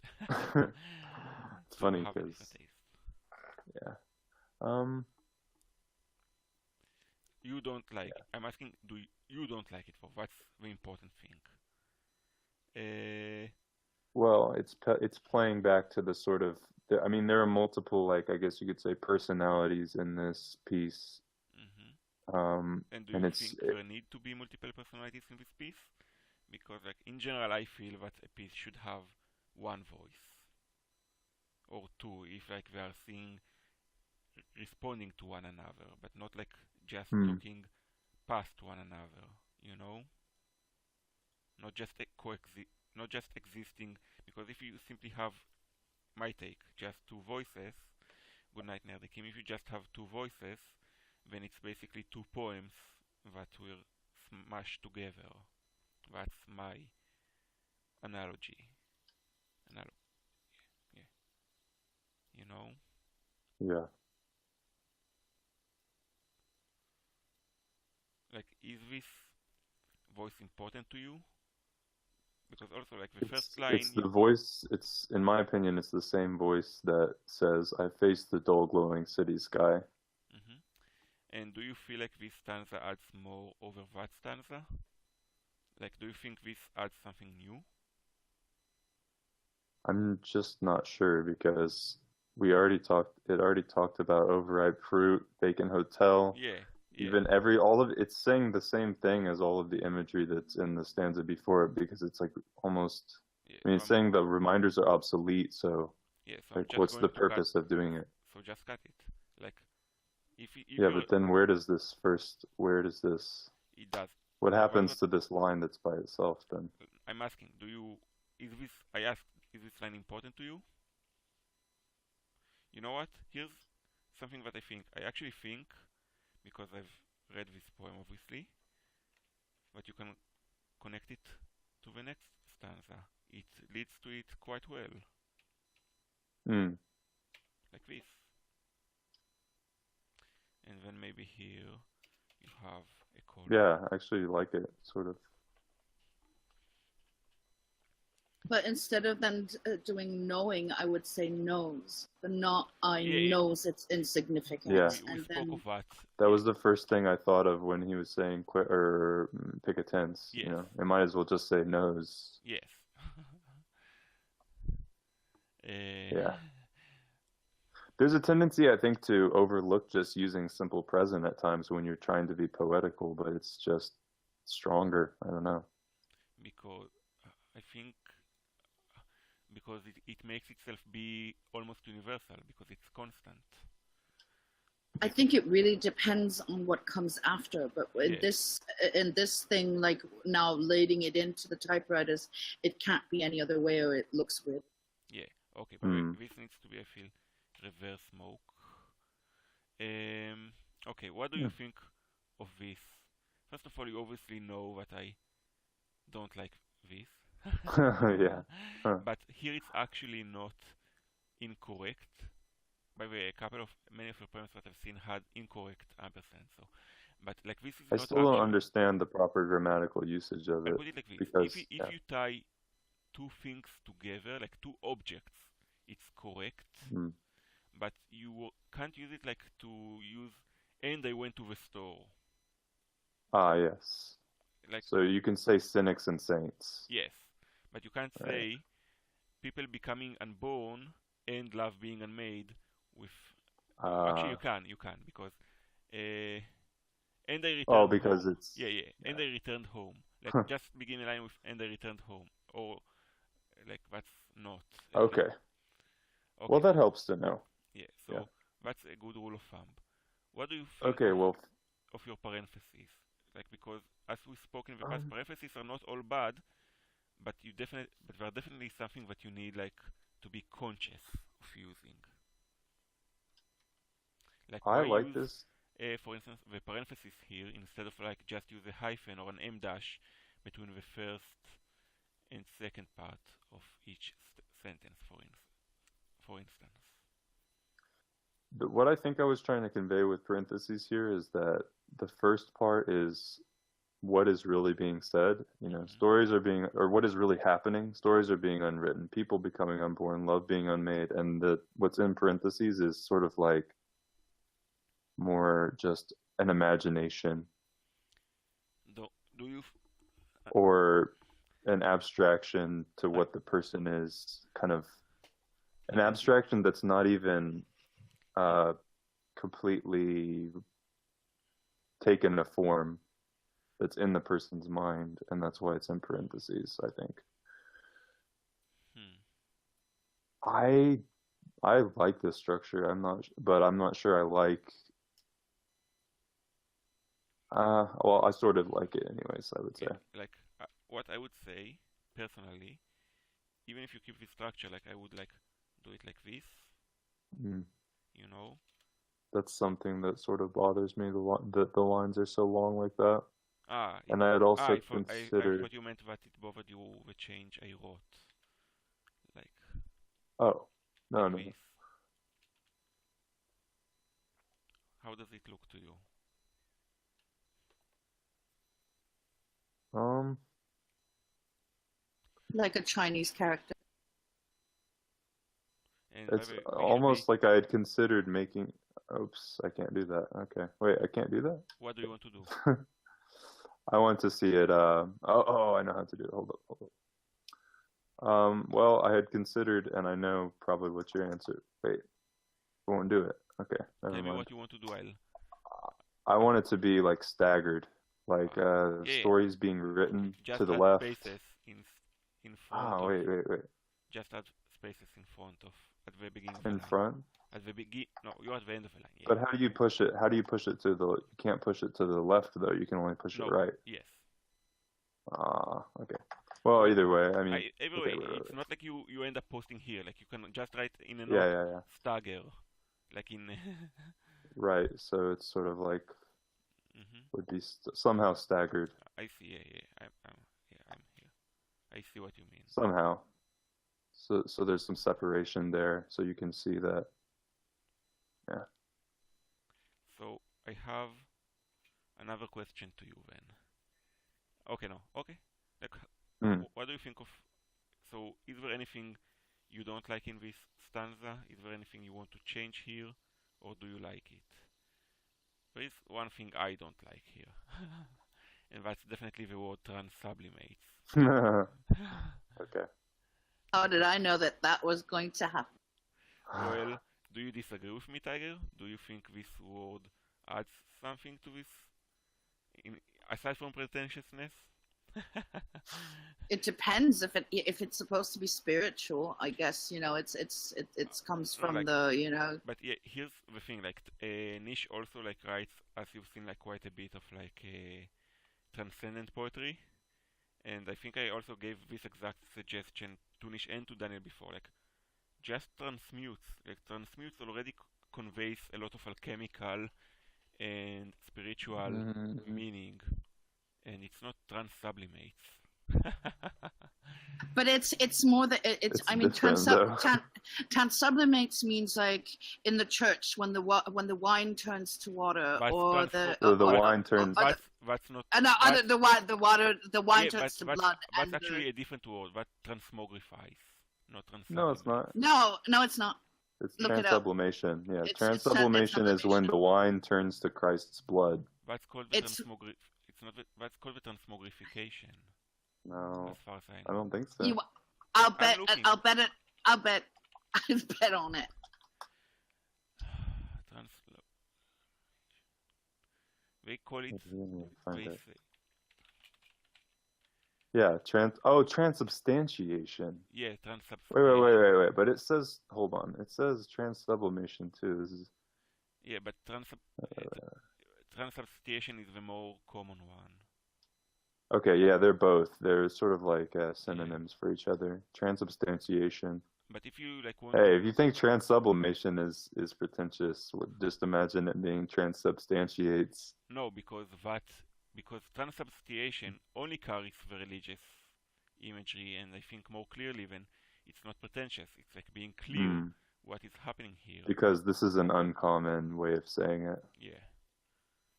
Speaker 3: it's
Speaker 1: To
Speaker 3: funny
Speaker 1: have a
Speaker 3: because
Speaker 1: different taste.
Speaker 3: yeah. Um.
Speaker 1: You don't like it. I'm asking, you don't like it for? What's the important thing?
Speaker 3: Well, it's playing back to the sort of. I mean, there are multiple, like I guess you could say, personalities in this piece.
Speaker 1: And do
Speaker 3: And
Speaker 1: you
Speaker 3: it's
Speaker 1: think there need to be multiple personalities in this piece? Because, like, in general, I feel that a piece should have one voice or two, if like they are seeing responding to one another, but not like just talking past one another. You know, not just not just existing. Because if you simply have my take, just two voices. Good night, Nerdy Kim. If you just have two voices, then it's basically two poems that were smashed together. That's my analogy. Yeah. You know?
Speaker 3: Yeah.
Speaker 1: Like, is this voice important to you? Because also, like, the first line...
Speaker 3: It's the voice, it's, in my opinion, it's the same voice that says, I face the dull glowing city sky.
Speaker 1: And do you feel like this stanza adds more over that stanza? Like, do you think this adds something new?
Speaker 3: I'm just not sure because it already talked about overripe fruit, bacon hotel.
Speaker 1: Yeah.
Speaker 3: Even it's saying the same thing as all of the imagery that's in the stanza before it, because it's like almost, I mean, it's saying the reminders are obsolete, so like what's the purpose of doing it?
Speaker 1: So just cut it. Like, if
Speaker 3: yeah, but then where does this
Speaker 1: it does.
Speaker 3: What happens to this line that's by itself then?
Speaker 1: I'm asking, is this line important to you? You know what? Here's something that I actually think, because I've read this poem obviously, but you can connect it to the next stanza. It leads to it quite well. Like this. And then maybe here you have a colon.
Speaker 3: Yeah, I actually like it, sort of.
Speaker 4: But instead of then doing knowing, I would say knows. But not knows it's insignificant.
Speaker 3: Yeah.
Speaker 1: We spoke of that.
Speaker 3: That was the first thing I thought of when he was saying pick a tense.
Speaker 1: Yes.
Speaker 3: You know, it might as well just say knows.
Speaker 1: Yes.
Speaker 3: Yeah. There's a tendency, I think, to overlook just using simple present at times when you're trying to be poetical, but it's just stronger. I don't know.
Speaker 1: Because I think it makes itself be almost universal because it's constant.
Speaker 4: I think it really depends on what comes after, but in this thing, like now loading it into the typewriters, it can't be any other way or it looks weird.
Speaker 1: Yeah, okay, but this needs to be, I feel, reverse smoke. Okay, what do you think of this? First of all, you obviously know that I don't like this.
Speaker 3: Yeah.
Speaker 1: But here it's actually not incorrect. By the way, many of the poems that I've seen had incorrect ampersand. So, but like this is
Speaker 3: I
Speaker 1: not.
Speaker 3: still don't understand the proper grammatical usage of it.
Speaker 1: I put it like this:
Speaker 3: because,
Speaker 1: if you tie two things together, like two objects, it's correct. But you can't use it like to use. And I went to the store.
Speaker 3: Ah, yes.
Speaker 1: Like,
Speaker 3: so you can say cynics and saints.
Speaker 1: Yes, but you can't say people becoming unborn and love being unmade with. Actually, you can because. And I returned
Speaker 3: home. Because it's.
Speaker 1: Yeah. And I returned home. Like just begin a line with and I returned home, or like that's not.
Speaker 3: Okay. Well, that helps to know.
Speaker 1: Yeah. So that's a good rule of thumb. What do you think of your parentheses? Like, because as we spoke in the past, parentheses are not all bad, but they're definitely something that you need like to be conscious of using. Like,
Speaker 3: I like this.
Speaker 1: For instance, the parenthesis here, instead of like just use a hyphen or an em dash between the first and second part of each sentence, for instance.
Speaker 3: But what I think I was trying to convey with parentheses here is that the first part is what is really being said. You know, stories are being, or what is really happening. Stories are being unwritten, people becoming unborn, love being unmade, and what's in parentheses is sort of like more just an imagination
Speaker 1: Do you
Speaker 3: or an abstraction to what the person is, kind of an abstraction that's not even completely taken a form, that's in the person's mind, and that's why it's in parentheses, I think. I like this structure. I'm not sure I like. Well, I sort of like it anyways, I would say.
Speaker 1: like what I would say personally, even if you keep this structure, like I would like do it like this. You know.
Speaker 3: That's something that sort of bothers me. That the lines are so long like that. And I had also
Speaker 1: I
Speaker 3: considered.
Speaker 1: thought you meant that it bothered you the change I wrote. Like.
Speaker 3: Oh, no,
Speaker 1: like
Speaker 3: no.
Speaker 1: This. How does it look to you?
Speaker 4: Like a Chinese character.
Speaker 1: And
Speaker 3: it's almost like I had considered making. Oops, I can't do that. Okay, wait, I can't do that.
Speaker 1: What do you want to do?
Speaker 3: I want to see it. I know how to do it. Hold up. Well, I had considered, and I know probably what your answer. Wait, I won't do it. Okay, never
Speaker 1: Tell
Speaker 3: mind.
Speaker 1: me what you want to do.
Speaker 3: I want it to be like staggered, like stories being written
Speaker 1: just
Speaker 3: to the
Speaker 1: add
Speaker 3: left.
Speaker 1: Spaces in front.
Speaker 3: Wait.
Speaker 1: Just add spaces in front of at the beginning.
Speaker 3: In front.
Speaker 1: At the begin, no, you're at the end of the line. Yeah.
Speaker 3: But how do you push it? How do you push it to the? You can't push it to the left though. You can only push it right.
Speaker 1: Yes.
Speaker 3: Okay. Well, either way, I mean.
Speaker 1: Either way, it's not like you end up posting here. Like you can just write in a
Speaker 3: yeah.
Speaker 1: stagger, like in.
Speaker 3: Right. So it's sort of like would be somehow staggered.
Speaker 1: I see. Yeah. I'm here. I see what you mean.
Speaker 3: Somehow. So there's some separation there, so you can see that. Yeah.
Speaker 1: So I have another question to you then. Okay, no. Okay. Like, what do you think of? So, is there anything you don't like in this stanza? Is there anything you want to change here, or do you like it? There is one thing I don't like here, and that's definitely the word transublimates.
Speaker 3: Okay.
Speaker 4: How did I know that was going to happen?
Speaker 1: Well, do you disagree with me, Tiger? Do you think this word adds something to this, aside from pretentiousness?
Speaker 4: It depends if it's supposed to be spiritual. I guess it comes from the.
Speaker 1: But yeah, here's the thing. Like Nish also like writes, as you've seen, like quite a bit of like transcendent poetry, and I think I also gave this exact suggestion to Nish and to Daniel before. Like, just transmutes. Like transmutes already conveys a lot of alchemical and spiritual meaning. And it's not transublimates.
Speaker 4: But it's more that it's I mean transublimates means like in the church when the wine turns to water, or the
Speaker 3: wine turns.
Speaker 1: That's not.
Speaker 4: The wine turns to blood.
Speaker 1: That's actually a different word. That transmogrifies, not transublimates.
Speaker 3: No, it's not.
Speaker 4: No, it's not.
Speaker 3: It's transublimation. Yeah, transublimation is when the wine turns to Christ's blood.
Speaker 1: That's called the that's called the transmogrification.
Speaker 3: No,
Speaker 1: as far as I know.
Speaker 3: I don't think so.
Speaker 4: I'll bet on it.
Speaker 1: They call it.
Speaker 3: Yeah, transubstantiation.
Speaker 1: Yeah, transubstantiation.
Speaker 3: Wait. But it says, hold on. It says transublimation too. This is.
Speaker 1: Yeah, but transubstantiation is the more common one.
Speaker 3: Okay, yeah, they're both. They're sort of like synonyms for each other. Transubstantiation.
Speaker 1: But if you like want
Speaker 3: Hey,
Speaker 1: to,
Speaker 3: if you think transsublimation is pretentious, just imagine it being transubstantiates.
Speaker 1: no, because transubstantiation only carries the religious imagery, and I think more clearly than it's not pretentious. It's like being clear
Speaker 3: Hmm.
Speaker 1: what is happening here.
Speaker 3: Because this is an uncommon way of saying it.
Speaker 1: Yeah,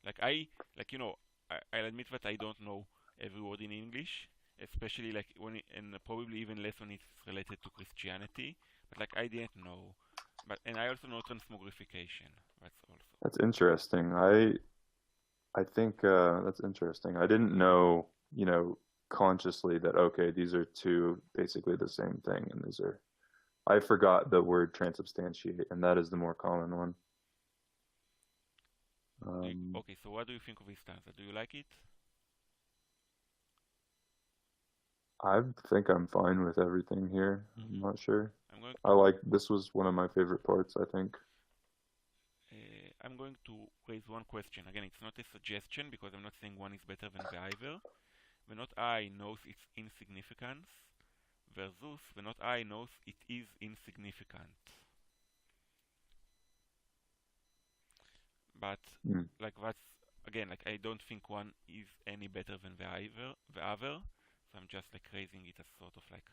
Speaker 1: like I'll admit that I don't know every word in English, especially like and probably even less when it's related to Christianity. But like I didn't know, and I also know transmogrification. That's also.
Speaker 3: That's interesting. I think that's interesting. I didn't know, consciously that okay, these are two basically the same thing, and these are. I forgot the word transubstantiate, and that is the more common one.
Speaker 1: Okay, so what do you think of this stanza? Do you like it?
Speaker 3: I think I'm fine with everything here. I'm not sure. This was one of my favorite parts, I think.
Speaker 1: I'm going to raise one question. Again, it's not a suggestion because I'm not saying one is better than the other. The not I knows its insignificance versus the not I knows it is insignificant. But like that's again like I don't think one is any better than the other. So I'm just like raising it as sort of like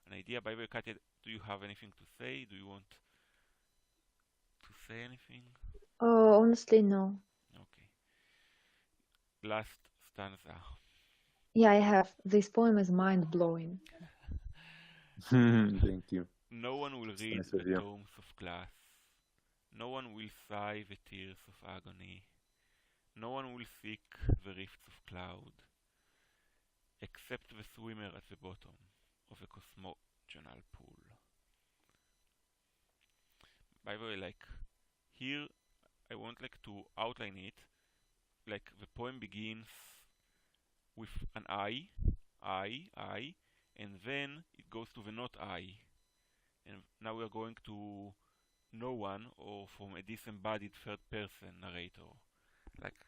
Speaker 1: an idea. By the way, Katya, do you have anything to say? Do you want to say anything?
Speaker 5: Oh, honestly, no.
Speaker 1: Okay. Last stanza.
Speaker 5: Yeah, I have. This poem is mind-blowing.
Speaker 3: Thank you.
Speaker 1: No one will read
Speaker 3: nice
Speaker 1: the
Speaker 3: of you.
Speaker 1: tomes of glass. No one will sigh the tears of agony. No one will seek the rifts of cloud, except the swimmer at the bottom of a cosmogonal pool. By the way, like here, I want like to outline it. Like the poem begins with an I, and then it goes to the not I. And now we are going to no one or from a disembodied third person narrator. Like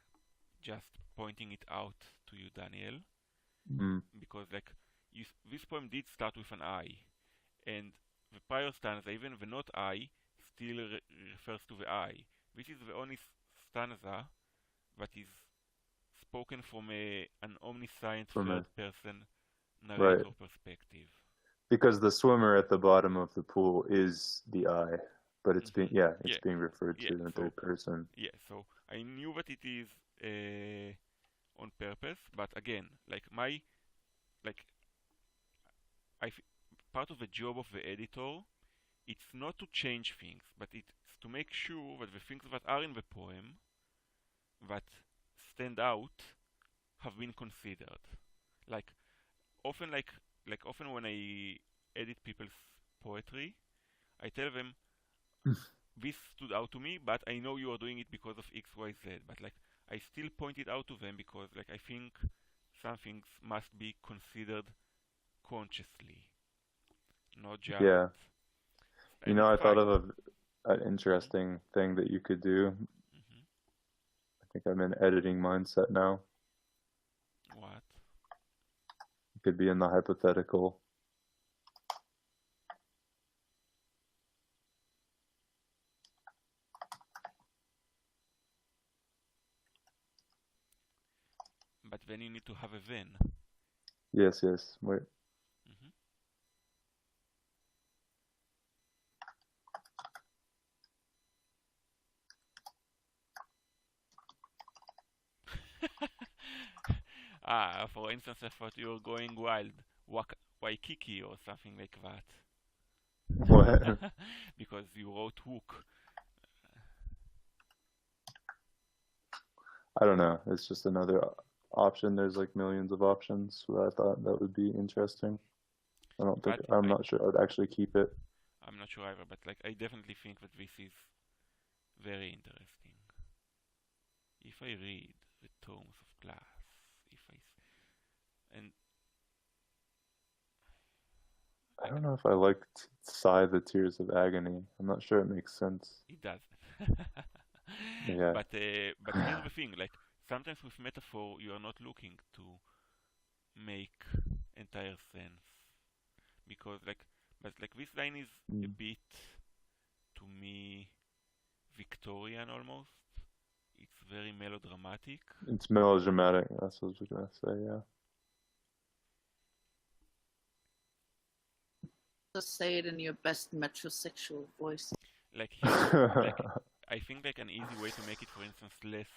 Speaker 1: just pointing it out to you, Daniel. Because like this poem did start with an I, and the prior stanza, even the not I, still refers to the I. This is the only stanza that is spoken from an omniscient third person narrator perspective.
Speaker 3: Because the swimmer at the bottom of the pool is the I, but it's being being referred to in third person. Yeah,
Speaker 1: so I knew that it is on purpose, but again, part of the job of the editor, it's not to change things, but it's to make sure that the things that are in the poem that stand out have been considered. Often when I edit people's poetry, I tell them this stood out to me, but I know you are doing it because of X, Y, Z. But I still point it out to them because I think some things must be considered consciously, not just.
Speaker 3: Yeah. I thought of an interesting thing that you could do. I think I'm in editing mindset now.
Speaker 1: What?
Speaker 3: It could be in the hypothetical.
Speaker 1: But then you need to have a then.
Speaker 3: Yes, wait.
Speaker 1: For instance, I thought you were going wild, Waikiki or something like that.
Speaker 3: What?
Speaker 1: Because you wrote Wook.
Speaker 3: I don't know. It's just another option. There's millions of options, so I thought that would be interesting. I'm not sure I would actually keep it.
Speaker 1: I'm not sure either, but I definitely think that this is very interesting. If I read the tomes of glass,
Speaker 3: I don't know if I like sigh the tears of agony. I'm not sure it makes sense.
Speaker 1: It does.
Speaker 3: Yeah.
Speaker 1: But here's the thing, sometimes with metaphor you are not looking to make entire sense. Because But like this line is a bit, to me, Victorian almost. It's very melodramatic.
Speaker 3: It's melodramatic. That's what I was gonna say. Yeah.
Speaker 4: Just say it in your best metrosexual voice.
Speaker 1: Like here, like I think like an easy way to make it, for instance, less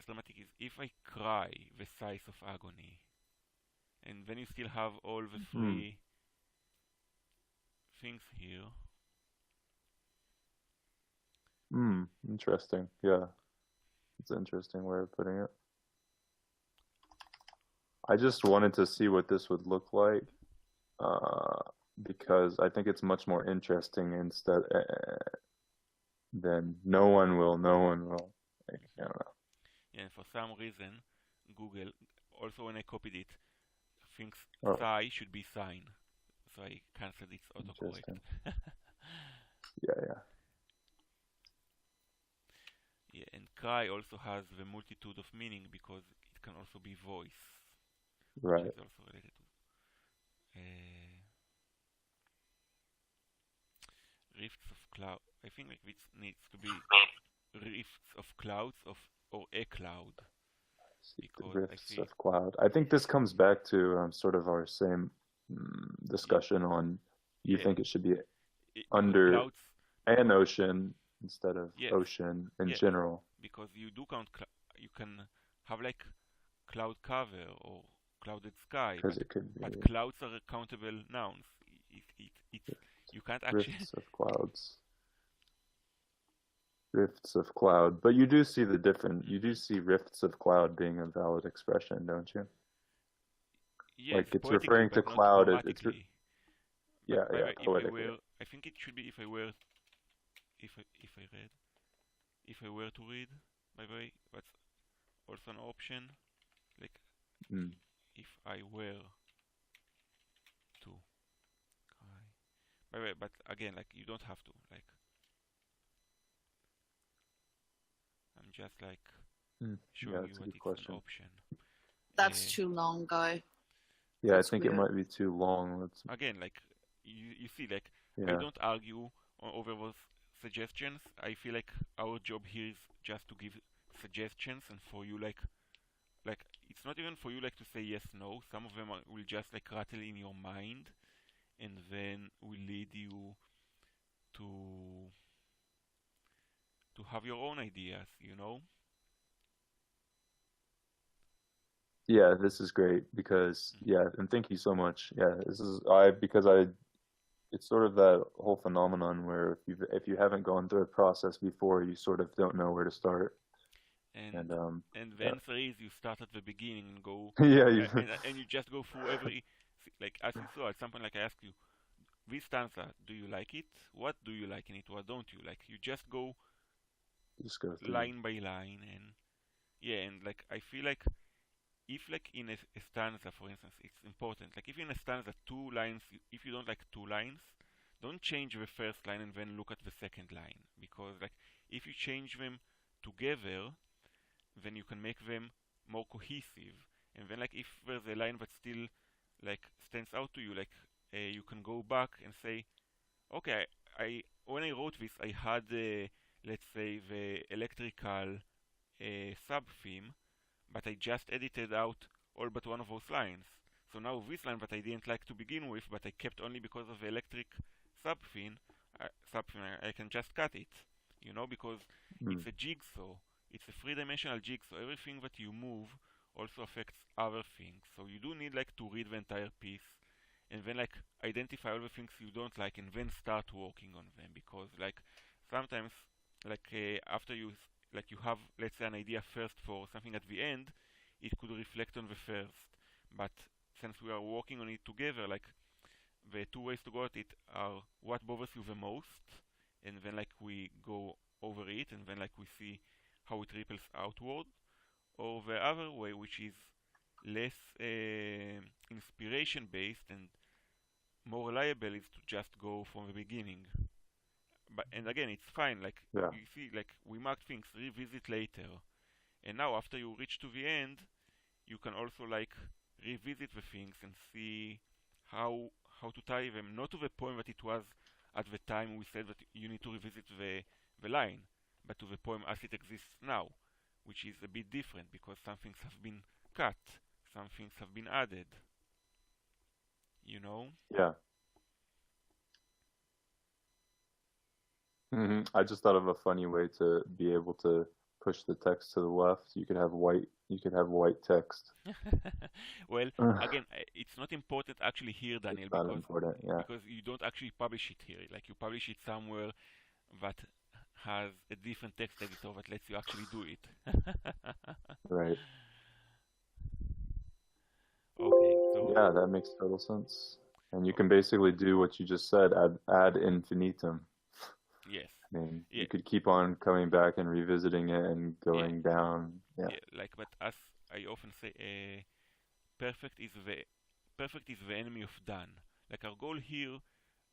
Speaker 1: dramatic is if I cry the sighs of agony, and then you still have all the three things here.
Speaker 3: Interesting. Yeah. It's an interesting way of putting it. I just wanted to see what this would look like, because I think it's much more interesting instead than no one will. Like, I don't know.
Speaker 1: Yeah, and for some reason, Google, also when I copied it, thinks
Speaker 3: Oh.
Speaker 1: sigh should be sign. So I cancelled its autocorrect.
Speaker 3: Interesting. Yeah.
Speaker 1: Yeah, and cry also has the multitude of meaning because it can also be voice.
Speaker 3: Right.
Speaker 1: Which is also related to rifts of cloud. I think like this needs to be rifts of clouds or a cloud. Because
Speaker 3: Rifts of cloud. I think this comes back to sort of our same discussion on you think it should be under
Speaker 1: clouds,
Speaker 3: an ocean instead of
Speaker 1: yes,
Speaker 3: ocean in
Speaker 1: yes,
Speaker 3: general.
Speaker 1: because you do count you can have like cloud cover or clouded sky, but clouds are countable nouns. You can't actually
Speaker 3: rifts of clouds. Rifts of cloud, but you do see rifts of cloud being a valid expression, don't you?
Speaker 1: Yes,
Speaker 3: like it's referring to cloud. Yeah.
Speaker 1: I think it should be if I were to read. By the way, that's also an option. Like if I were to cry. By the way, but again, like you don't have to. Like I'm just like showing you what it's an option.
Speaker 4: That's too long, Guy.
Speaker 3: Yeah, I think it might be too long.
Speaker 1: Again, like you see, like I don't argue over those suggestions. I feel like our job here is just to give suggestions, and for you, like it's not even for you like to say yes, no. Some of them will just like rattle in your mind, and then will lead you to have your own ideas, you know.
Speaker 3: Yeah, this is great because and thank you so much. Yeah, it's sort of that whole phenomenon where if you haven't gone through a process before, you sort of don't know where to start.
Speaker 1: And the answer is you start at the beginning and go and you just go through every, like as you saw at some point, like I asked you, this stanza, do you like it? What do you like in it? What don't you like? You just go line by line, and like I feel like if like in a stanza, for instance, it's important. Like if in a stanza 2 lines, if you don't like 2 lines, don't change the first line and then look at the second line, because like if you change them together, then you can make them more cohesive. And then like if there's a line that still like stands out to you, like you can go back and say, okay, I when I wrote this, I had let's say the electrical sub-theme, but I just edited out all but one of those lines. So now this line that I didn't like to begin with, but I kept only because of the electric sub-theme, I can just cut it, you know, because it's a jigsaw. It's a 3-dimensional jigsaw. Everything that you move also affects other things. So you do need like to read the entire piece and then like identify all the things you don't like and then start working on them, because like sometimes like after you have, let's say, an idea first for something at the end, it could reflect on the first. But since we are working on it together, like the 2 ways to go at it are what bothers you the most, and then like we go over it, and then like we see how it ripples outward, or the other way, which is less inspiration based and more reliable, is to just go from the beginning. But and again, it's fine. Like you see, like we marked things, revisit later, and now after you reach to the end, you can also like revisit the things and see how how to tie them, not to the poem that it was at the time we said that you need to revisit the line, but to the poem as it exists now, which is a bit different because some things have been cut, some things have been added. You know?
Speaker 3: Yeah. I just thought of a funny way to be able to push the text to the left. You could have white text.
Speaker 1: Well, again, it's not important actually here, Daniel,
Speaker 3: It's not important, yeah.
Speaker 1: because you don't actually publish it here. Like you publish it somewhere that has a different text editor that lets you actually do it.
Speaker 3: Right.
Speaker 1: Okay, so
Speaker 3: Yeah, that makes total sense. And you can basically do what you just said, ad infinitum.
Speaker 1: yes,
Speaker 3: I mean,
Speaker 1: yeah,
Speaker 3: you could keep on coming back and revisiting it and going down. Yeah.
Speaker 1: like, but as I often say, perfect is the enemy of done. Like our goal here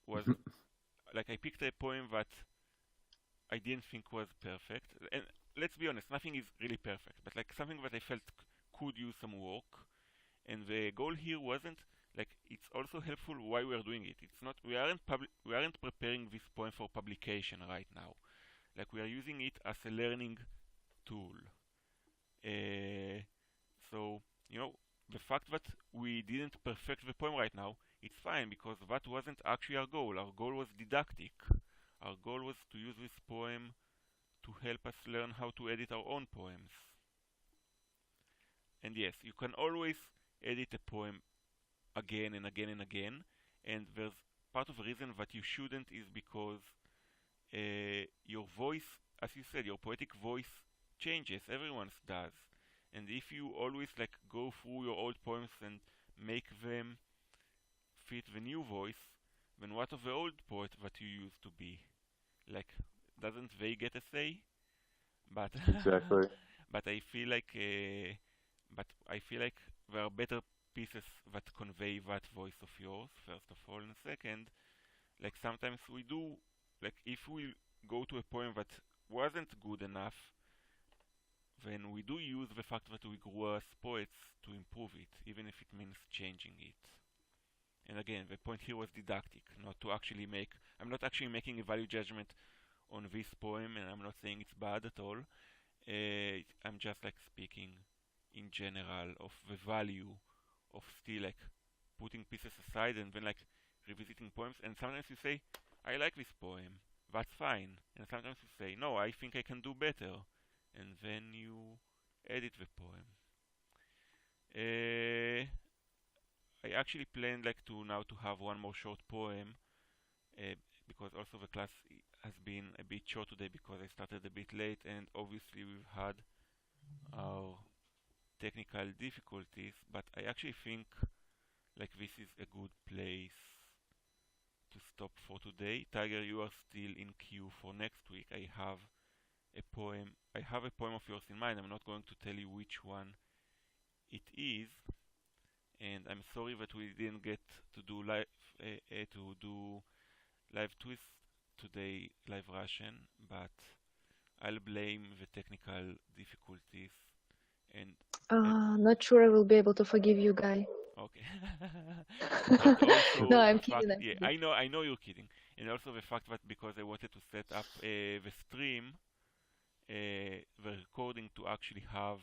Speaker 1: was, like I picked a poem that I didn't think was perfect, and let's be honest, nothing is really perfect, but like something that I felt could use some work, and the goal here wasn't like it's also helpful why we are doing it. It's not we aren't preparing this poem for publication right now. Like we are using it as a learning tool. So you know the fact that we didn't perfect the poem right now, it's fine because that wasn't actually our goal. Our goal was didactic. Our goal was to use this poem to help us learn how to edit our own poems. And yes, you can always edit a poem again and again and again, and there's part of the reason that you shouldn't is because your voice, as you said, your poetic voice changes, everyone's does. And if you always like go through your old poems and make them fit the new voice, then what of the old poet that you used to be? Like, doesn't they get a say? But
Speaker 3: Exactly.
Speaker 1: but I feel like there are better pieces that convey that voice of yours, first of all, and second, like sometimes we do, like if we go to a poem that wasn't good enough, then we do use the fact that we grew as poets to improve it, even if it means changing it. And again, the point here was didactic, not to actually make. I'm not actually making a value judgment on this poem, and I'm not saying it's bad at all. I'm just like speaking in general of the value of still like putting pieces aside and then like revisiting poems. And sometimes you say, I like this poem, that's fine. And sometimes you say, no, I think I can do better. And then you edit the poem. I actually planned like to now to have one more short poem because also the class has been a bit short today because I started a bit late and obviously we've had our technical difficulties, but I actually think like this is a good place to stop for today. Tiger, you are still in queue for next week. I have a poem of yours in mind. I'm not going to tell you which one it is, and I'm sorry that we didn't get to do live twist today, live Russian, but I'll blame the technical difficulties and
Speaker 5: Not sure I will be able to forgive you, Guy.
Speaker 1: okay. And also
Speaker 5: No, I'm
Speaker 1: the fact,
Speaker 5: kidding. I'm
Speaker 1: yeah,
Speaker 5: kidding.
Speaker 1: I know you're kidding. And also the fact that because I wanted to set up the stream, the recording to actually have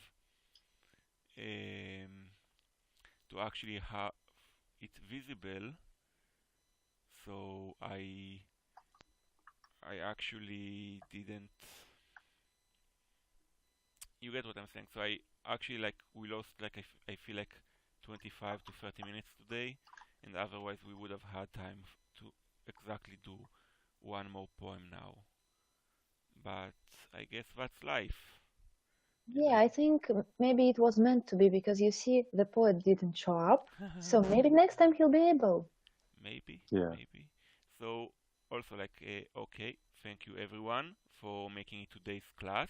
Speaker 1: it visible, so I actually didn't. You get what I'm saying? So I actually like we lost like I feel like 25 to 30 minutes today, and otherwise we would have had time to exactly do one more poem now. But I guess that's life.
Speaker 5: Yeah, I think maybe it was meant to be because you see, the poet didn't show up, so maybe next time he'll be able.
Speaker 1: Maybe.
Speaker 3: Yeah.
Speaker 1: Maybe. So also like okay, thank you everyone for making it today's class.